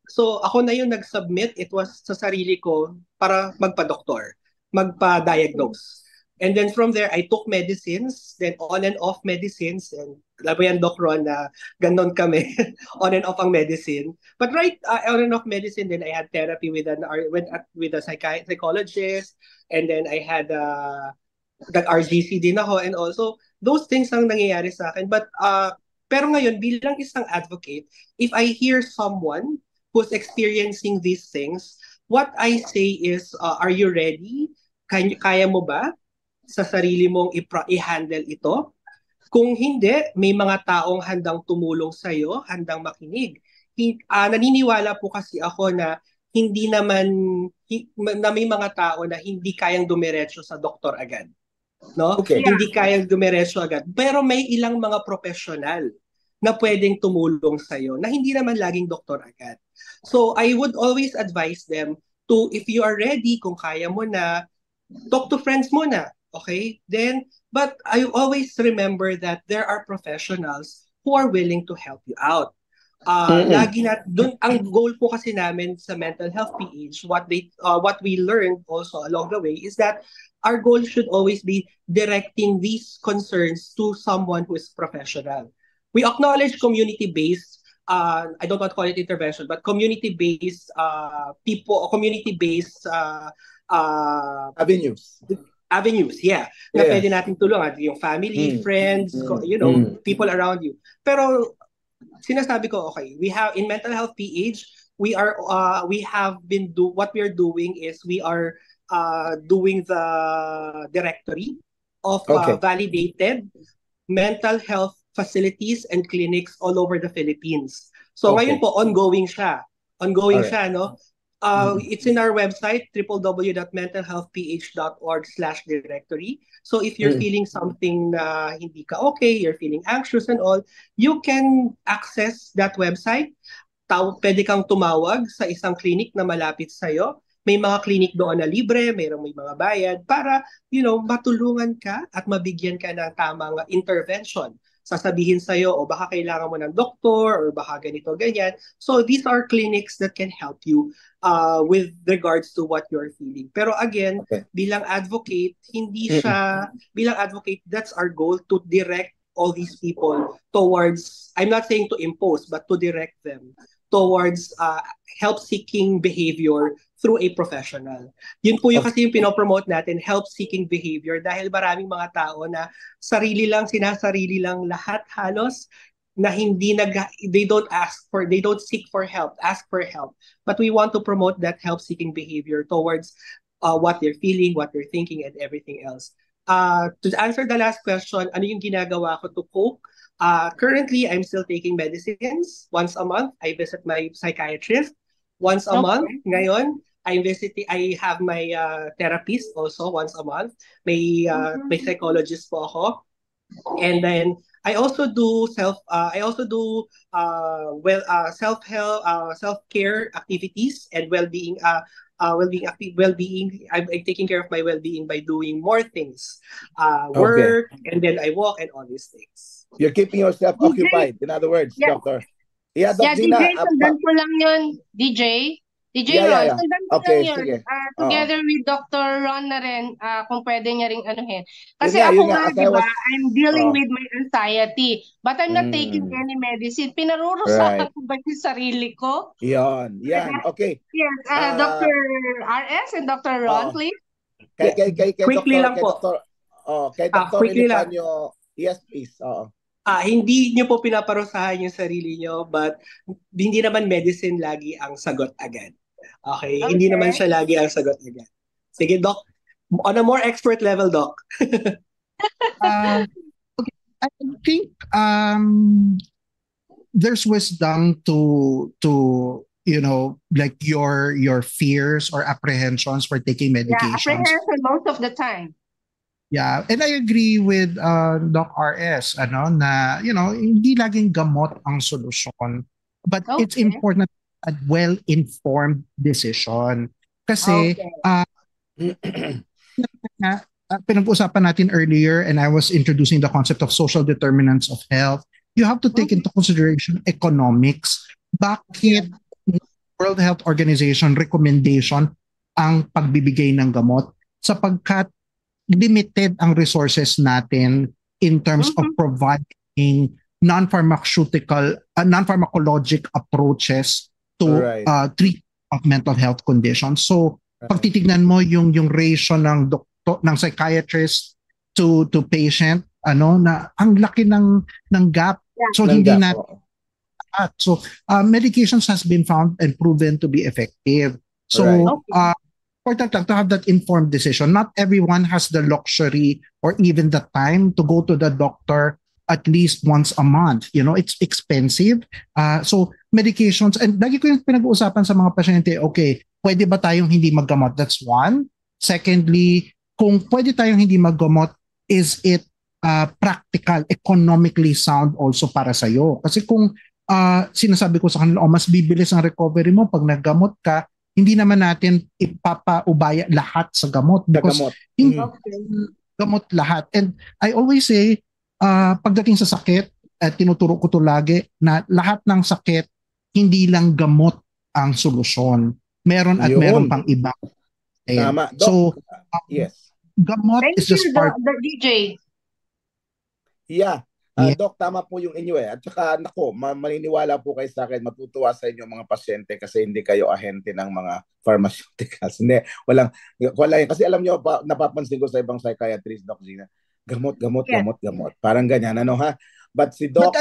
So ako na yung nag-submit, it was sa sarili ko para magpa-doktor, magpa-diagnose. And then from there, I took medicines, then on and off medicines, and alam mo yan, Doc Ron, na ganon kami, on and off ang medicine. But on and off medicine, then I had therapy with a psychologist, and then I had nag-RGC din ako, and also, those things ang nangyayari sa akin. But, pero ngayon, bilang isang advocate, if I hear someone who's experiencing these things, what I say is, are you ready? Kaya mo ba sa sarili mong i-handle ito? Kung hindi, may mga taong handang tumulong sa'yo, handang makinig. Naniniwala po kasi ako na na may mga tao na hindi kayang dumiretso sa doktor agad. no?
Okay.
Hindi kayang dumiretso agad. Pero may ilang mga professional na pwedeng tumulong sa'yo na hindi naman laging doktor agad. So I would always advise them to, if you are ready, kung kaya mo na, talk to friends muna. Okay? Then, but I always remember that there are professionals who are willing to help you out. Lagi na doon ang goal po kasi namin sa mental health PH, what we learned also along the way is that our goal should always be directing these concerns to someone who is professional. We acknowledge community-based, I don't want to call it intervention, but community-based people, community-based avenues, yeah. Na pwede natin tulungan, yung family, friends, people around you. Pero sinasabi ko, okay, we have in mental health PH, we have been what we are doing is we are doing the directory of validated mental health facilities and clinics all over the Philippines. So ngayon po ongoing siya. No? It's in our website www.mentalhealthph.org/directory. So if you're feeling something na hindi ka okay, you're feeling anxious and all, you can access that website. Pwede kang tumawag sa isang clinic na malapit sa'yo. May mga clinic doon na libre, may mga bayad para, matulungan ka at mabigyan ka ng tamang intervention. Sasabihin sa'yo, o baka kailangan mo ng doktor, or baka ganito, ganyan. So these are clinics that can help you with regards to what you're feeling. Pero again, bilang advocate, that's our goal, to direct all these people towards, I'm not saying to impose, but to direct them towards help-seeking behavior through a professional. Yun po yung kasi yung pinopromote natin, help-seeking behavior, dahil maraming mga tao na sinasarili lang lahat halos, na they don't seek for help, ask for help. But we want to promote that help-seeking behavior towards what they're feeling, what they're thinking, and everything else. To answer the last question, ano yung ginagawa ko to cope? Currently, I'm still taking medicines. Once a month, I visit my psychiatrist. Once a month, ngayon, I have my therapist also once a month. May psychologist po ako. And then I also do self-care activities and well-being. I'm taking care of my well-being by doing more things, work, and then I walk and all these things.
You're keeping yourself occupied, in other words, doctor. Yeah, Doc Gina.
DJ, sundan ko lang yun, DJ. Ron, sundan ko lang yun. Together with Dr. Ron na rin, kung pwede niya ring anuhin. Kasi ako nga, di ba, I'm dealing with my anxiety, but I'm not taking any medicine. Pinarurusahan ko ba yung sarili ko?
Yan, okay.
Yes, Dr. RS and Dr. Ron, please.
Quickly lang po.
Kay Dr. Elipanyo, yes, please.
Hindi nyo po pinaparusahan yung sarili nyo, but hindi naman medicine lagi ang sagot agad. Okay? Hindi naman siya lagi ang sagot agad. Sige, Doc. On a more expert level, Doc.
I think there's wisdom to like your fears or apprehensions for taking medications.
Yeah, apprehension most of the time.
Yeah, and I agree with Doc RS na hindi laging gamot ang solusyon, but it's important a well-informed decision kasi pinag-usapan natin earlier and I was introducing the concept of social determinants of health. You have to take into consideration economics. Bakit World Health Organization recommendation ang pagbibigay ng gamot? Sapagkat limited ang resources natin in terms of providing non-pharmacologic approaches to treat of mental health conditions. So, pag titignan mo yung ratio ng psychiatrist to patient, na ang laki ng gap. So, hindi natin. So, medications has been found and proven to be effective. So, important lang to have that informed decision. Not everyone has the luxury or even the time to go to the doctor at least once a month. It's expensive. So medications, and lagi ko yung pinag-uusapan sa mga pasyente, okay, pwede ba tayong hindi maggamot? That's one. Secondly, kung pwede tayong hindi maggamot, is it practical, economically sound also para sa'yo? Kasi kung sinasabi ko sa kanila, mas bibilis ang recovery mo pag naggamot ka, hindi naman natin ipapaubaya lahat sa gamot because hindi gamot lahat. And I always say, pagdating sa sakit, tinuturo ko to lagi, na lahat ng sakit, hindi lang gamot ang solusyon. Meron at meron pang iba.
Tama.
So,
yes.
Gamot is just part.
The DJ.
Yeah. Doc, tama po yung inyo At saka, nako, maniniwala po kayo sa akin, matutuwa sa inyo mga pasyente kasi hindi kayo ahente ng mga pharmaceuticals. Hindi, walang. Kasi alam nyo, napapansin ko sa ibang psychiatrist, Doc Gina, gamot. Parang ganyan, ano ha? But si Doc...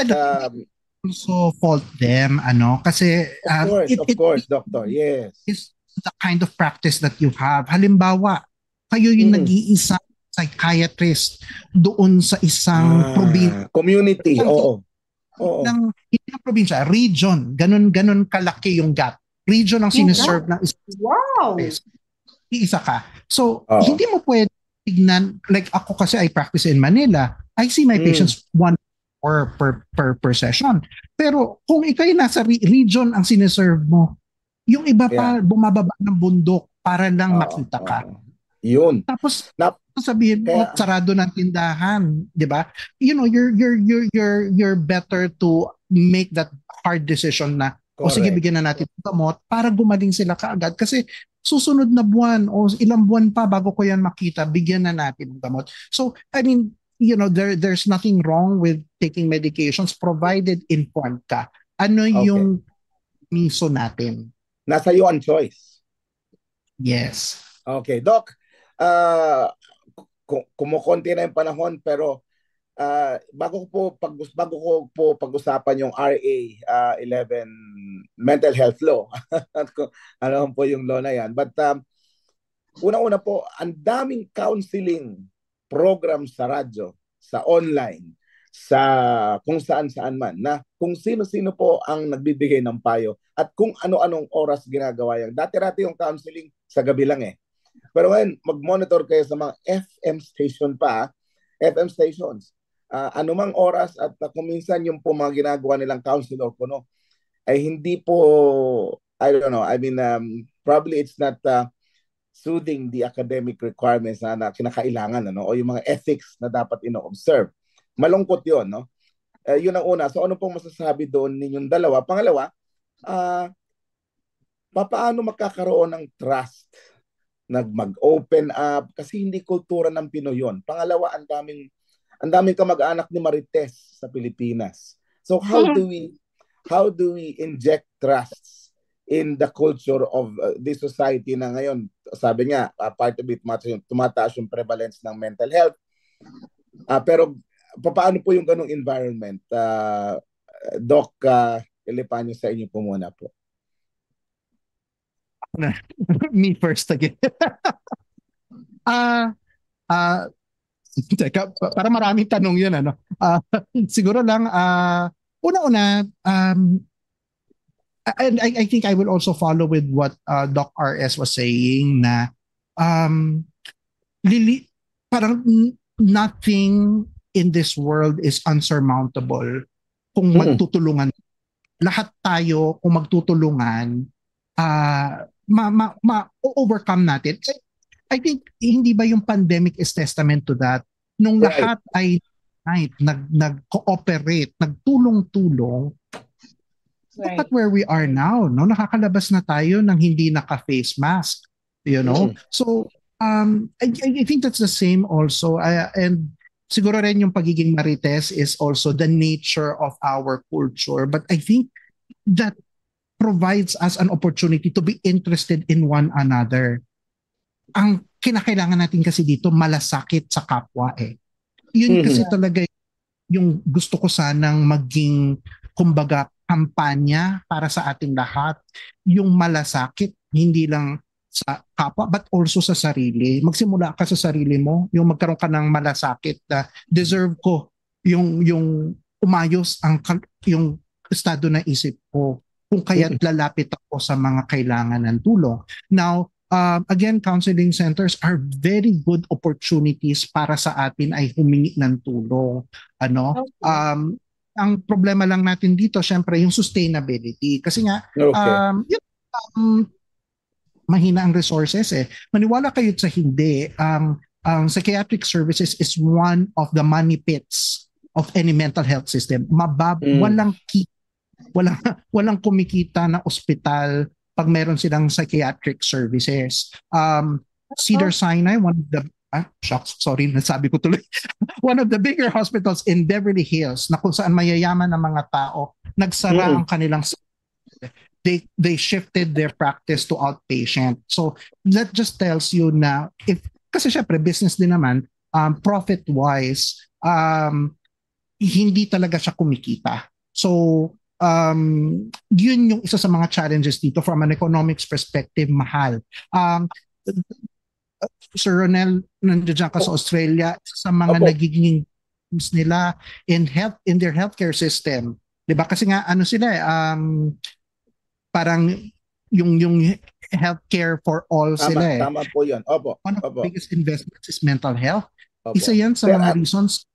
also fault them, kasi...
of course, Doctor, yes.
It's the kind of practice that you have. Halimbawa, kayo yung nag-iisang psychiatrist doon sa isang probinsya.
Community, oo.
Hindi na probinsya, region. Ganon kalaki yung gap. Region ang siniserve ng isang
therapist.
Isa ka. So, hindi mo pwede tignan, like ako kasi I practice in Manila, I see my patients one or per session. Pero kung ikay nasa region ang siniserve mo, yung iba pa bumababa ng bundok para lang makita ka.
Yun.
Tapos sabihin mo sarado ng tindahan, 'di ba? You're better to make that hard decision na sige bigyan na natin ng gamot para gumaling sila kaagad kasi susunod na buwan o ilang buwan pa bago ko yan makita, bigyan na natin ng gamot. So, I mean, there's nothing wrong with taking medications provided informed ka. Ano yung miso natin?
Nasa iyo ang choice.
Yes.
Okay, Doc. Kumukonti na yung panahon pero bago ko po pag-usapan yung RA 11 mental health law. Ano po yung law na yan. But una-una po, ang daming counseling program sa radyo, sa online, sa kung saan-saan man, na kung sino-sino po ang nagbibigay ng payo at kung ano-anong oras ginagawa yan. Dati-rati yung counseling sa gabi lang Pero ngayon, mag-monitor kayo sa mga FM station FM stations. Anumang oras at kung minsan yung po mga ginagawa nilang counselor ko, ay hindi po, I don't know, I mean, probably it's not soothing the academic requirements na kinakailangan, o yung mga ethics na dapat ino-observe. Malungkot yun, yun ang una. So ano pong masasabi doon ninyong dalawa? Pangalawa, paano magkakaroon ng trust? Mag-open up kasi hindi kultura ng Pinoy yun. Pangalawa, ang daming kamag-anak ni Marites sa Pilipinas. So how do we inject trust in the culture of this society na ngayon? Sabi nga, part of it, tumataas yung prevalence ng mental health. Pero paano po yung ganong environment? Doc Ilipanyo, sa inyo po muna po.
Me first again. Teka, para maraming tanong yun, siguro lang, una-una, and I think I will also follow with what Doc RS was saying na parang nothing in this world is unsurmountable kung magtutulungan. Lahat tayo, kung magtutulungan, ma-overcome natin. I think, hindi ba yung pandemic is testament to that? Nung lahat ay nag-cooperate, nagtulong-tulong, look at where we are now. Nakakalabas na tayo ng hindi naka-face mask. So, I think that's the same also. And siguro rin yung pagiging Marites is also the nature of our culture. But I think that provides us an opportunity to be interested in one another. Ang kinakailangan natin kasi dito, malasakit sa kapwa Yun kasi talaga yung gusto ko sanang maging, kumbaga, kampanya para sa ating lahat. Yung malasakit, hindi lang sa kapwa, but also sa sarili. Magsimula ka sa sarili mo, yung magkaroon ka ng malasakit na deserve ko yung umayos yung estado na isip ko. Kung kaya't lalapit ako sa mga kailangan ng tulong. Now, again, counseling centers are very good opportunities para sa atin ay humingi ng tulong. Ano?
Okay.
Ang problema lang natin dito, syempre, yung sustainability. Kasi nga, mahina ang resources eh. Maniwala kayo sa hindi, ang psychiatric services is one of the money pits of any mental health system. Walang kumikita na ospital pag meron silang psychiatric services. Cedars-Sinai, one of the nasabi ko tuloy. One of the bigger hospitals in Beverly Hills na kung saan mayayaman ang mga tao, nagsara ang kanilang they shifted their practice to outpatient. So that just tells you na kasi syempre business din naman, profit wise, hindi talaga siya kumikita. So yun yung isa sa mga challenges dito from an economics perspective, mahal. Sir Ronel, nandiyan ka sa Australia, sa mga nagiging nila in their healthcare system. 'Di ba? Kasi nga ano sila parang yung healthcare for all sila eh.
Tama po 'yun. Opo.
One of the biggest investments is mental health. Isa 'yan sa mga reasons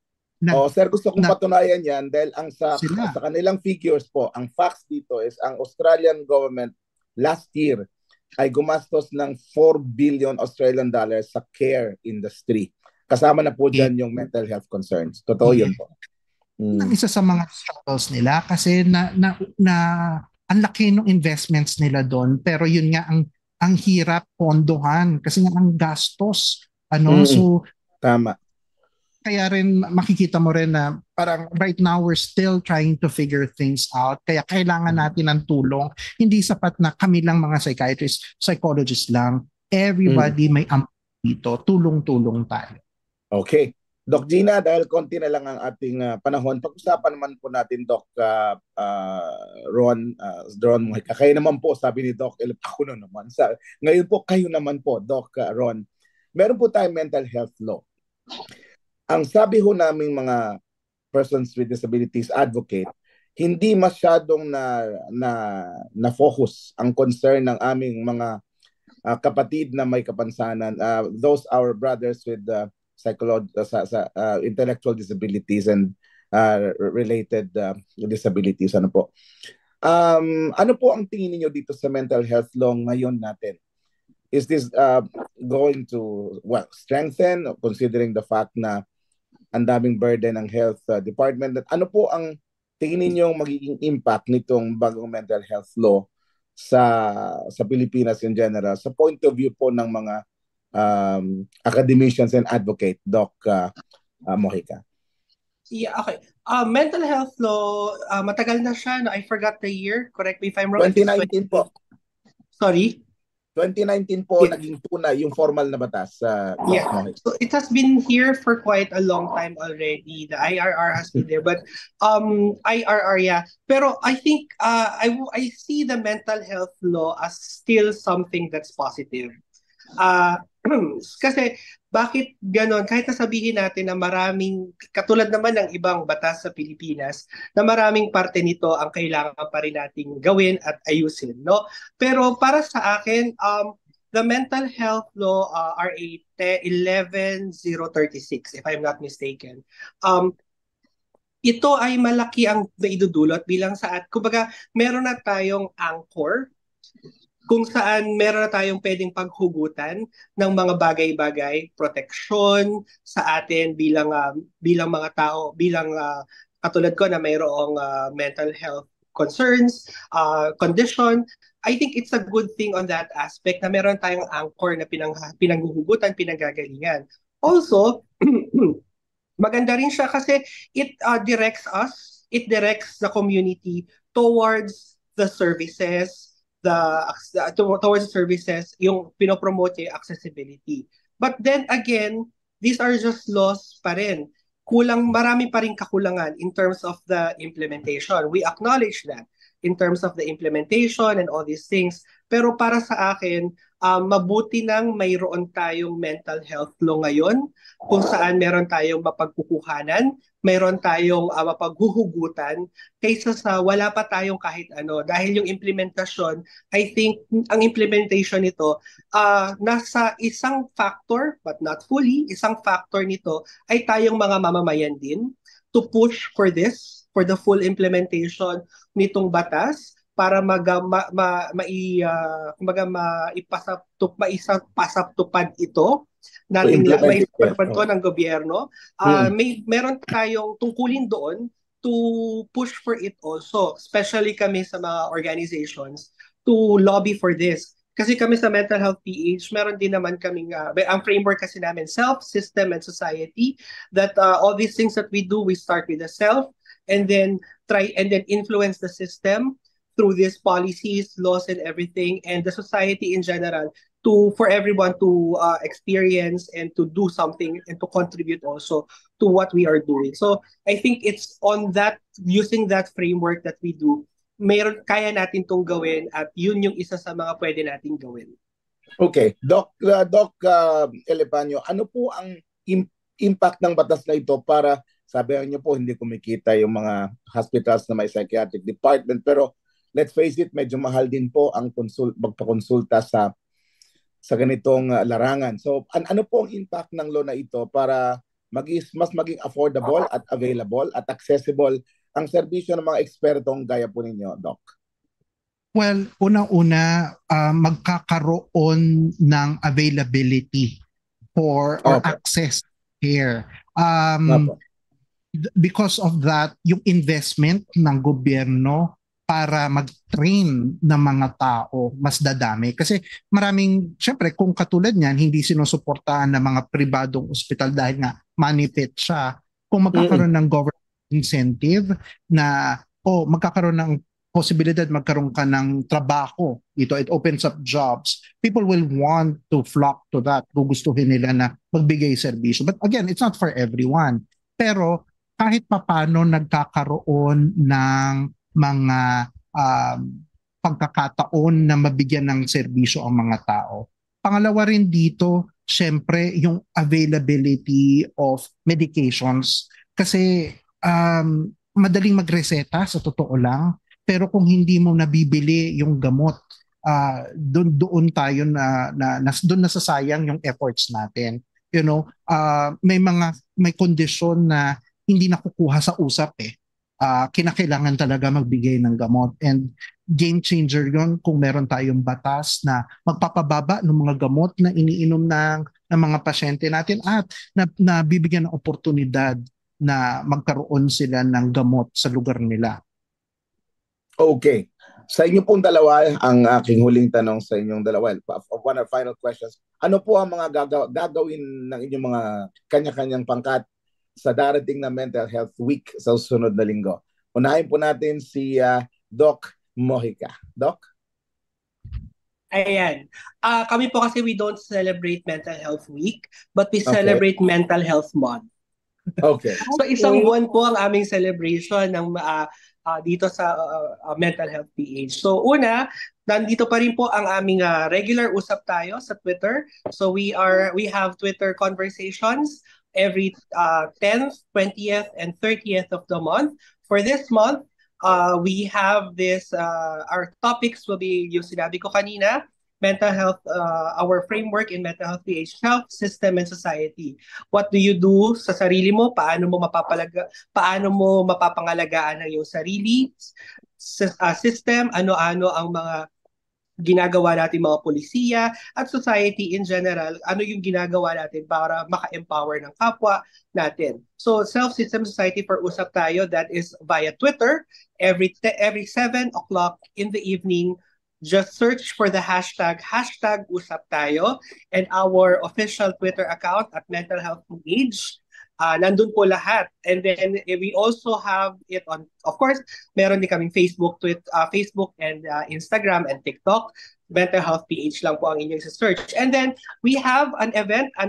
sir, gusto kong patunayan yan dahil sa kanilang figures po, ang facts dito is ang Australian government last year ay gumastos ng 4 billion Australian dollars sa care industry. Kasama na po dyan yung mental health concerns. Totoo yun po.
Isa sa mga struggles nila kasi ang laki ng investments nila doon, pero yun nga ang hirap pondohan kasi nga ang gastos. So
tama.
Kaya rin makikita mo rin na parang right now we're still trying to figure things out. Kaya kailangan natin ng tulong. Hindi sapat na kami lang mga psychiatrists, psychologists lang. Everybody may dito. Tulong-tulong tayo.
Okay. Doc Gina, dahil konti na lang ang ating panahon, pag-usapan naman po natin, Doc Ron Mojica. Kayo naman po, sabi ni Doc, ako na naman. Ngayon po, kayo naman po, Doc Ron. Meron po tayong mental health law. Ang sabi ho naming mga persons with disabilities advocate, hindi masyadong na focus ang concern ng aming mga kapatid na may kapansanan, those our brothers with intellectual disabilities and related disabilities. Ano po ang tingin niyo dito sa mental health law ngayon natin? Is this going to strengthen, considering the fact na ang daming burden ng health department? Ano po ang tingin ninyong magiging impact nitong bagong mental health law sa Pilipinas in general, sa point of view po ng mga academicians and advocate, Doc Mojica?
Yeah, okay. Mental health law, matagal na siya. I forgot the year. Correct me if I'm wrong.
2019 po.
Sorry?
2019 po naging tunay yung formal na batas.
So it has been here for quite a long time already. The IRR has been there, but IRR, yeah. Pero I think I see the mental health law as still something that's positive. Kasi bakit ganon? Kahit nasabihin natin na maraming, katulad naman ng ibang batas sa Pilipinas, na maraming parte nito ang kailangan pa rin nating gawin at ayusin, no? Pero para sa akin, the Mental Health Law, RA 11036, if I'm not mistaken, ito ay malaki ang naidudulot bilang kumbaga, meron na tayong anchor kung saan meron na tayong pwedeng paghugutan ng mga bagay-bagay, protection sa atin bilang mga tao, bilang katulad ko na mayroong mental health concerns, condition. I think it's a good thing on that aspect na meron tayong anchor na pinanghuhugutan, pinanggagalingan. Also, maganda rin siya kasi it directs the community towards the services, towards the services, yung pinopromote yung accessibility. But then again, these are just laws pa rin. Marami pa rin kakulangan in terms of the implementation. We acknowledge that in terms of the implementation and all these things. Pero para sa akin, mabuti nang mayroon tayong mental health law ngayon kung saan meron tayong mapagkukuhanan, meron tayong mapaghuhugutan kaysa sa wala pa tayong kahit ano. Dahil yung implementasyon, I think ang implementation nito nasa isang factor, but not fully, isang factor nito ay tayong mga mamamayan din to push for this, for the full implementation nitong batas para maipasaptupad ito nating maipasaptupad to ng gobyerno. Meron tayong tungkulin doon to push for it also, especially kami sa mga organizations to lobby for this. Kasi kami sa Mental Health PH, meron din naman kaming, ang framework kasi namin, self, system, and society, that all these things that we do, we start with the self, and then influence the system through these policies, laws, and everything, and the society in general, for everyone to experience and to do something and to contribute also to what we are doing. So I think it's on that, using that framework that we do, kaya natin itong gawin at yun yung isa sa mga pwede nating gawin.
Okay. Doc Elepanyo, ano po ang impact ng batas na ito para, sabi niyo po, hindi kumikita yung mga hospitals na may psychiatric department, pero let's face it, medyo mahal din po ang magpakonsulta sa ganitong larangan. So, ano po ang impact ng law na ito para mas maging affordable at available at accessible ang serbisyo ng mga ekspertong gaya po ninyo, Doc?
Well, unang-una, magkakaroon ng availability or access care. Because of that, yung investment ng gobyerno para mag-train ng mga tao mas dadami. Kasi maraming, syempre kung katulad niyan, hindi sinusuportahan ng mga pribadong ospital dahil nga manipit siya. Kung magkakaroon ng government incentive na, magkakaroon ng posibilidad magkaroon ka ng trabaho, it opens up jobs, people will want to flock to that, gugustuhin nila na magbigay serbisyo. But again, it's not for everyone. Pero kahit papano nagkakaroon ng mga pagkakataon na mabigyan ng serbisyo ang mga tao. Pangalawa rin dito, syempre, yung availability of medications. Kasi madaling magreseta sa totoo lang, pero kung hindi mo nabibili yung gamot, doon tayo doon nasasayang yung efforts natin. You know, may kondisyon na hindi nakukuha sa usap kinakailangan talaga magbigay ng gamot, and game changer yon kung meron tayong batas na magpapababa ng mga gamot na iniinom ng mga pasyente natin at na bibigyan ng oportunidad na magkaroon sila ng gamot sa lugar nila.
Okay. Sa inyo pong dalawa, ang aking huling tanong sa inyong dalawa, one of final questions, ano po ang mga gagawin ng inyong mga kanya-kanyang pangkat sa darating na Mental Health Week sa susunod na linggo? Unahin po natin si Doc Mojica. Doc?
Ayan. Kami po kasi we don't celebrate Mental Health Week, but we celebrate Mental Health Month.
Okay.
So isang buwan po ang aming celebration ng dito sa Mental Health PH. So una, nandito pa rin po ang aming regular usap tayo sa Twitter. So we have Twitter conversations every 10th, 20th, and 30th of the month. For this month, we have this, our topics will be yung sinabi ko kanina, mental health, our framework in mental health PH, health, system, and society. What do you do sa sarili mo? Paano mo mapapangalagaan ang iyong sarili? System, ano-ano ang mga ginagawa natin mga polisiya at society in general, ano yung ginagawa natin para maka-empower ng kapwa natin. So Self-System Society for Usap Tayo, that is via Twitter, every 7 o'clock in the evening. Just search for the hashtag Usap Tayo, and our official Twitter account at Mental Health PH. Nandun po lahat. And then we also have it on, of course, meron din kaming Facebook and Instagram and TikTok. Mental Health PH lang po ang inyong search. And then we have an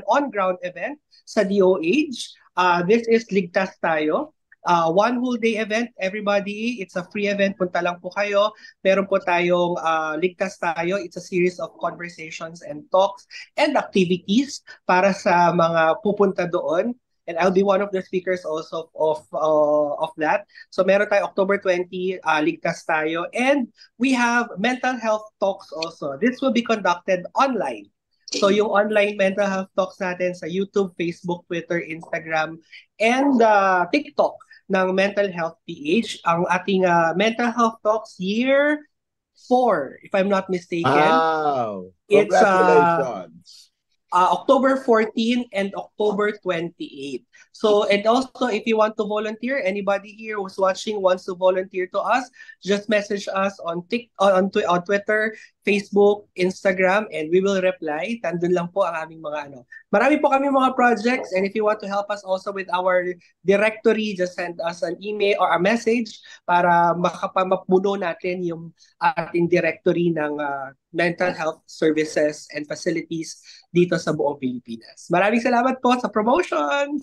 on-ground event sa DOH. This is Ligtas Tayo. one whole day event, everybody. It's a free event. Punta lang po kayo. Meron po tayong Ligtas Tayo. It's a series of conversations and talks and activities para sa mga pupunta doon. And I'll be one of the speakers also of that. So meron tayo October 20, Ligtas Tayo. And we have mental health talks also. This will be conducted online. So yung online mental health talks natin sa YouTube, Facebook, Twitter, Instagram, and TikTok ng Mental Health PH. Ang ating mental health talks year 4, if I'm not mistaken.
Wow! Congratulations!
October 14 and October 28. So, and also, if you want to volunteer, anybody here who's watching wants to volunteer to us, just message us on Twitter, Facebook, Instagram, and we will reply. Tandun lang po ang aming mga ano. Marami po kami mga projects, and if you want to help us also with our directory, just send us an email or a message para makapamuno natin yung ating directory ng mental health services and facilities dito sa buong Pilipinas. Maraming salamat po sa promotion!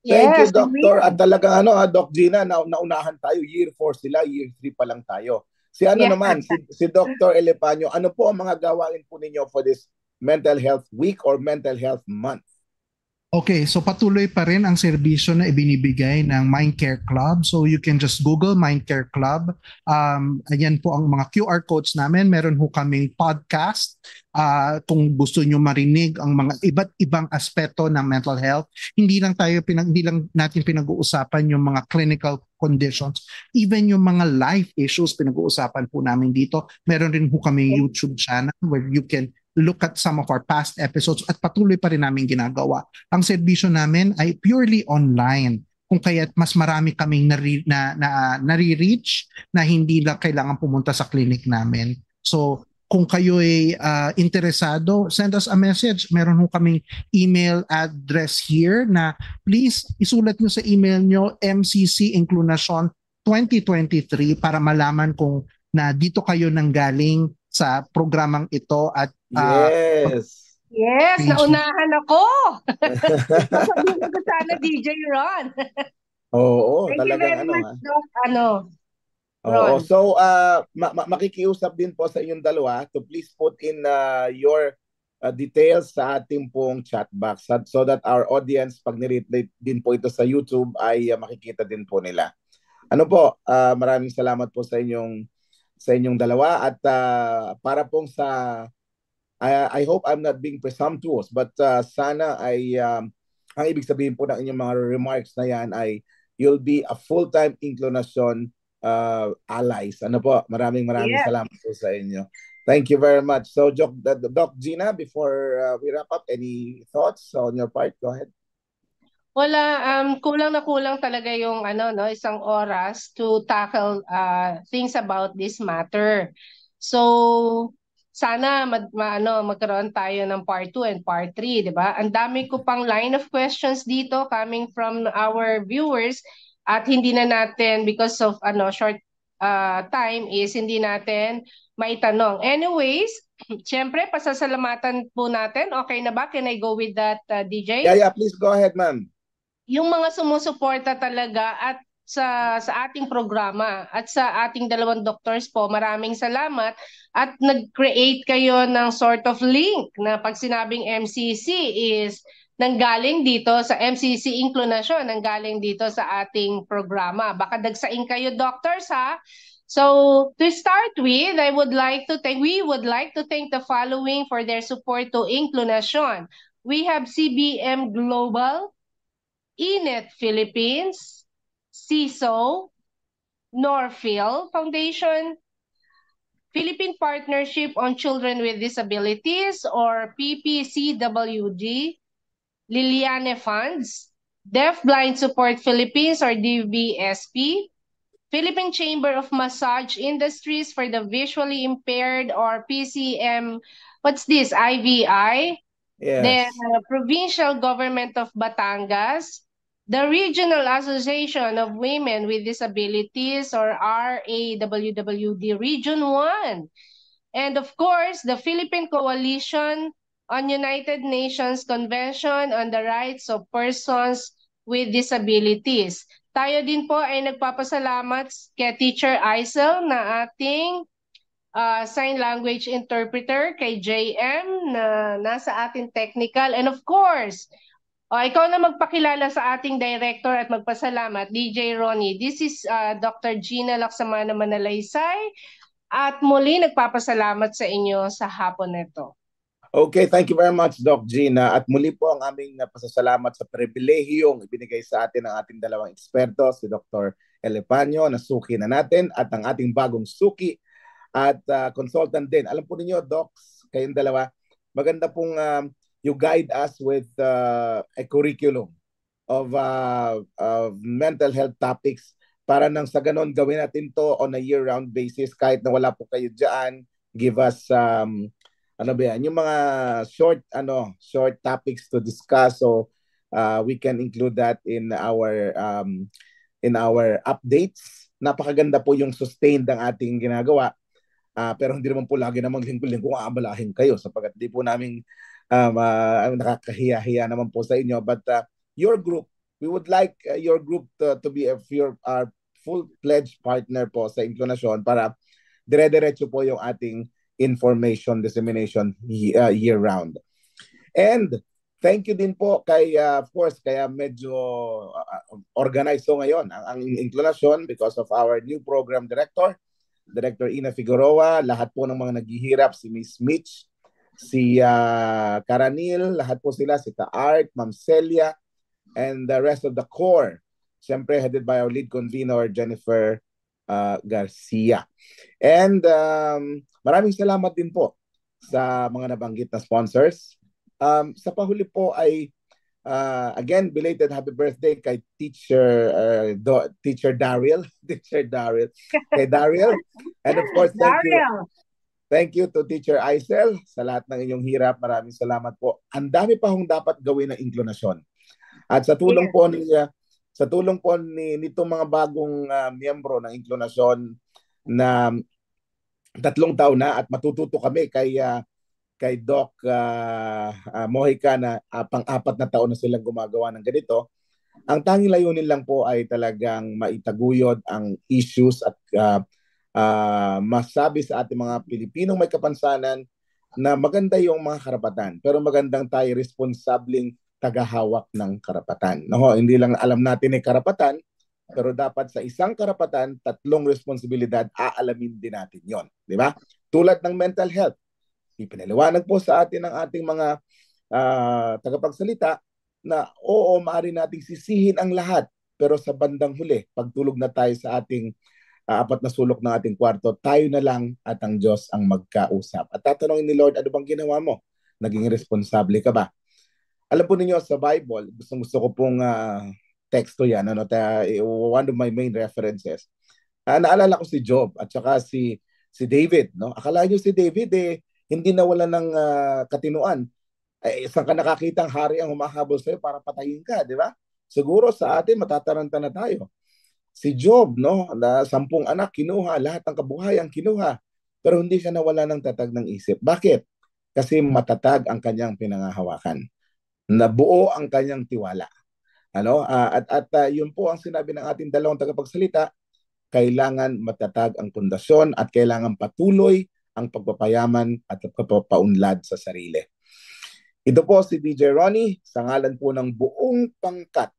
Thank you, Doctor. At talagang Doc Gina, naunahan tayo. Year 4 sila, year 3 pa lang tayo. Si naman, si Dr. Elepanyo, ano po ang mga gawain po ninyo for this Mental Health Week or Mental Health Month?
Okay, so patuloy pa rin ang serbisyo na ibinibigay ng Mindcare Club. So you can just Google Mindcare Club. Ayan po ang mga QR codes namin. Meron ho kaming podcast. Kung gusto nyo marinig ang mga iba't ibang aspeto ng mental health, hindi lang natin pinag-uusapan yung mga clinical conditions, even yung mga life issues pinag-uusapan po namin dito. Meron rin ho kaming YouTube channel where you can look at some of our past episodes at patuloy pa rin namin ginagawa. Ang serbisyo namin ay purely online. Kung kaya't mas marami kaming nare-reach na hindi lang kailangan pumunta sa clinic namin. So kung kayo ay interesado, send us a message. Meron ho kaming email address here na please isulat nyo sa email nyo mccinclunacion2023 para malaman kung na dito kayo nanggaling sa programang ito at
Yes, naunahan ako. Sasabihin ko sana DJ Ron.
Oo,
Thank
talagang
you very much, Doc,
Oo, so makikiusap din po sa inyong dalawa to please put in your details sa ating pong chat box so that our audience, pag nirelate din po ito sa YouTube, ay makikita din po nila. Ano po, maraming salamat po sa inyong dalawa at para pong I hope I'm not being presumptuous, but sana ay ang ibig sabihin po ng inyong mga remarks na yan ay you'll be a full-time Inclunacion allies. Ano po, maraming salamat po sa inyo. Thank you very much. So Doc Gina, before we wrap up, any thoughts on your part? Go ahead.
Wala, kulang na kulang talaga yung isang oras to tackle things about this matter. So sana magkaroon tayo ng part 2 and part 3, 'di ba? Ang dami ko pang line of questions dito coming from our viewers at hindi na natin because of short time is hindi natin maitanong. Anyways, syempre pasasalamatan po natin. Okay na ba? Can I go with that, DJ?
Yeah, please go ahead, ma'am.
Yung mga sumusuporta talaga at sa ating programa at sa ating dalawang doctors po, maraming salamat at nag-create kayo ng sort of link na pag sinabing MCC is nanggaling dito sa MCC Inclunacion, nanggaling dito sa ating programa. Baka dagsain kayo, doctors, ha? So to start with, we would like to thank the following for their support to Inclunacion. We have CBM Global, Inet Philippines, CISO, Norfield Foundation, Philippine Partnership on Children with Disabilities or PPCWD, Liliane Funds, Deaf Blind Support Philippines or DBSP, Philippine Chamber of Massage Industries for the Visually Impaired or PCM, IVI,
Yes.
Then Provincial Government of Batangas, the Regional Association of Women with Disabilities or RAWWD Region 1, and of course the Philippine Coalition on United Nations Convention on the Rights of Persons with Disabilities. Tayo din po ay nagpapasalamat kay Teacher Aisel na ating sign language interpreter, kay JM na nasa ating technical, and of course, ikaw na magpakilala sa ating director at magpasalamat, DJ Ronnie. This is Dr. Gina Laksamana Manalaysay at muli nagpapasalamat sa inyo sa hapon nito.
Okay, thank you very much, Doc Gina. At muli po ang aming pasasalamat sa pribilehiyong ibinigay sa atin ng ating dalawang eksperto, si Dr. Elepanyo, na suki na natin, at ang ating bagong suki at consultant din. Alam po ninyo, Docs, kayong dalawa, maganda pong you guide us with a curriculum of mental health topics para nang sa ganon gawin natin to on a year-round basis kahit na wala po kayo dyan. Give us ano ba yan? Yung mga short topics to discuss, so we can include that in our updates. Napakaganda po yung sustained ang ating ginagawa. Pero hindi naman po lagi namang linggo-linggo aabalahin kayo sapagkat di po namin nakakahiya-hiya naman po sa inyo. But your group, we would like your group to be our full-fledged partner po sa Inklusyon para dire-diretso po yung ating information dissemination year-round. And thank you din po kay, of course, kaya medyo organized ngayon ang Inklusyon because of our new program director, Director Ina Figueroa, lahat po ng mga naghihirap, si Miss Mitch, si Karanil, lahat po sila, si Ka-Art, Ma'am Celia, and the rest of the core, siyempre headed by our lead convener, Jennifer Garcia. And maraming salamat din po sa mga nabanggit na sponsors. Sa pahuli po ay again, belated happy birthday kay Teacher Daryl. Kay Daryl. And of course, thank you to Teacher Aisel sa lahat ng inyong hirap. Maraming salamat po. Ang dami pa hong dapat gawin ng Inklusyon. At sa tulong po nitong mga bagong miyembro ng Inklusyon na 3 taon na, at matututo kami kay Doc Mojica na pang-4 na taon na silang gumagawa ng ganito. Ang tanging layunin lang po ay talagang maitaguyod ang issues at masabi sa ating mga Pilipinong may kapansanan na maganda yung mga karapatan, pero magandang tayo responsableng tagahawak ng karapatan. No, hindi lang alam natin ay karapatan, pero dapat sa isang karapatan, 3 responsibilidad, aalamin din natin yon, di ba? Tulad ng mental health, ipinaliwanag po sa atin ng ating mga tagapagsalita na oo, maaari nating sisihin ang lahat, pero sa bandang huli, pagtulog na tayo sa ating 4 na sulok ng ating kwarto, tayo na lang at ang Diyos ang magkausap. At tatanungin ni Lord, ano bang ginawa mo? Naging responsable ka ba? Alam po ninyo, sa Bible, gusto ko pong teksto yan, one of my main references. Naalala ko si Job at saka si David. No? Akala nyo si David, hindi nawala ng katinuan. Saan ka nakakitang hari ang humahabol sa'yo para patayin ka, di ba? Siguro sa atin, matataranta na tayo. Si Job, no, na 10 anak kinuha, lahat ng kabuhayan kinuha, pero hindi siya nawala ng tatag ng isip. Bakit? Kasi matatag ang kanyang pinangahawakan. Nabuo ang kanyang tiwala. At yun po ang sinabi ng ating dalawang tagapagsalita, kailangan matatag ang pundasyon at kailangan patuloy ang pagpapayaman at pagpapaunlad sa sarili. Ito po si DJ Ronnie, sa ngalan po ng buong pangkat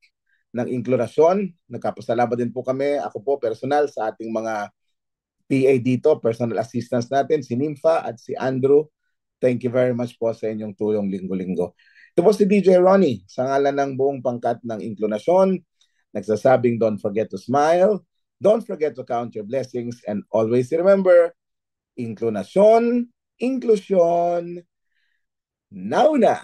ng Inklusyon. Nagkapasalamat din po kami, ako po personal, sa ating mga PA dito, personal assistants natin, si Nympha at si Andrew. Thank you very much po sa inyong tulong linggo-linggo. Ito po si DJ Ronnie, sa ngalan ng buong pangkat ng Inklusyon, nagsasabing don't forget to smile, don't forget to count your blessings, and always remember, Inklusyon, now na!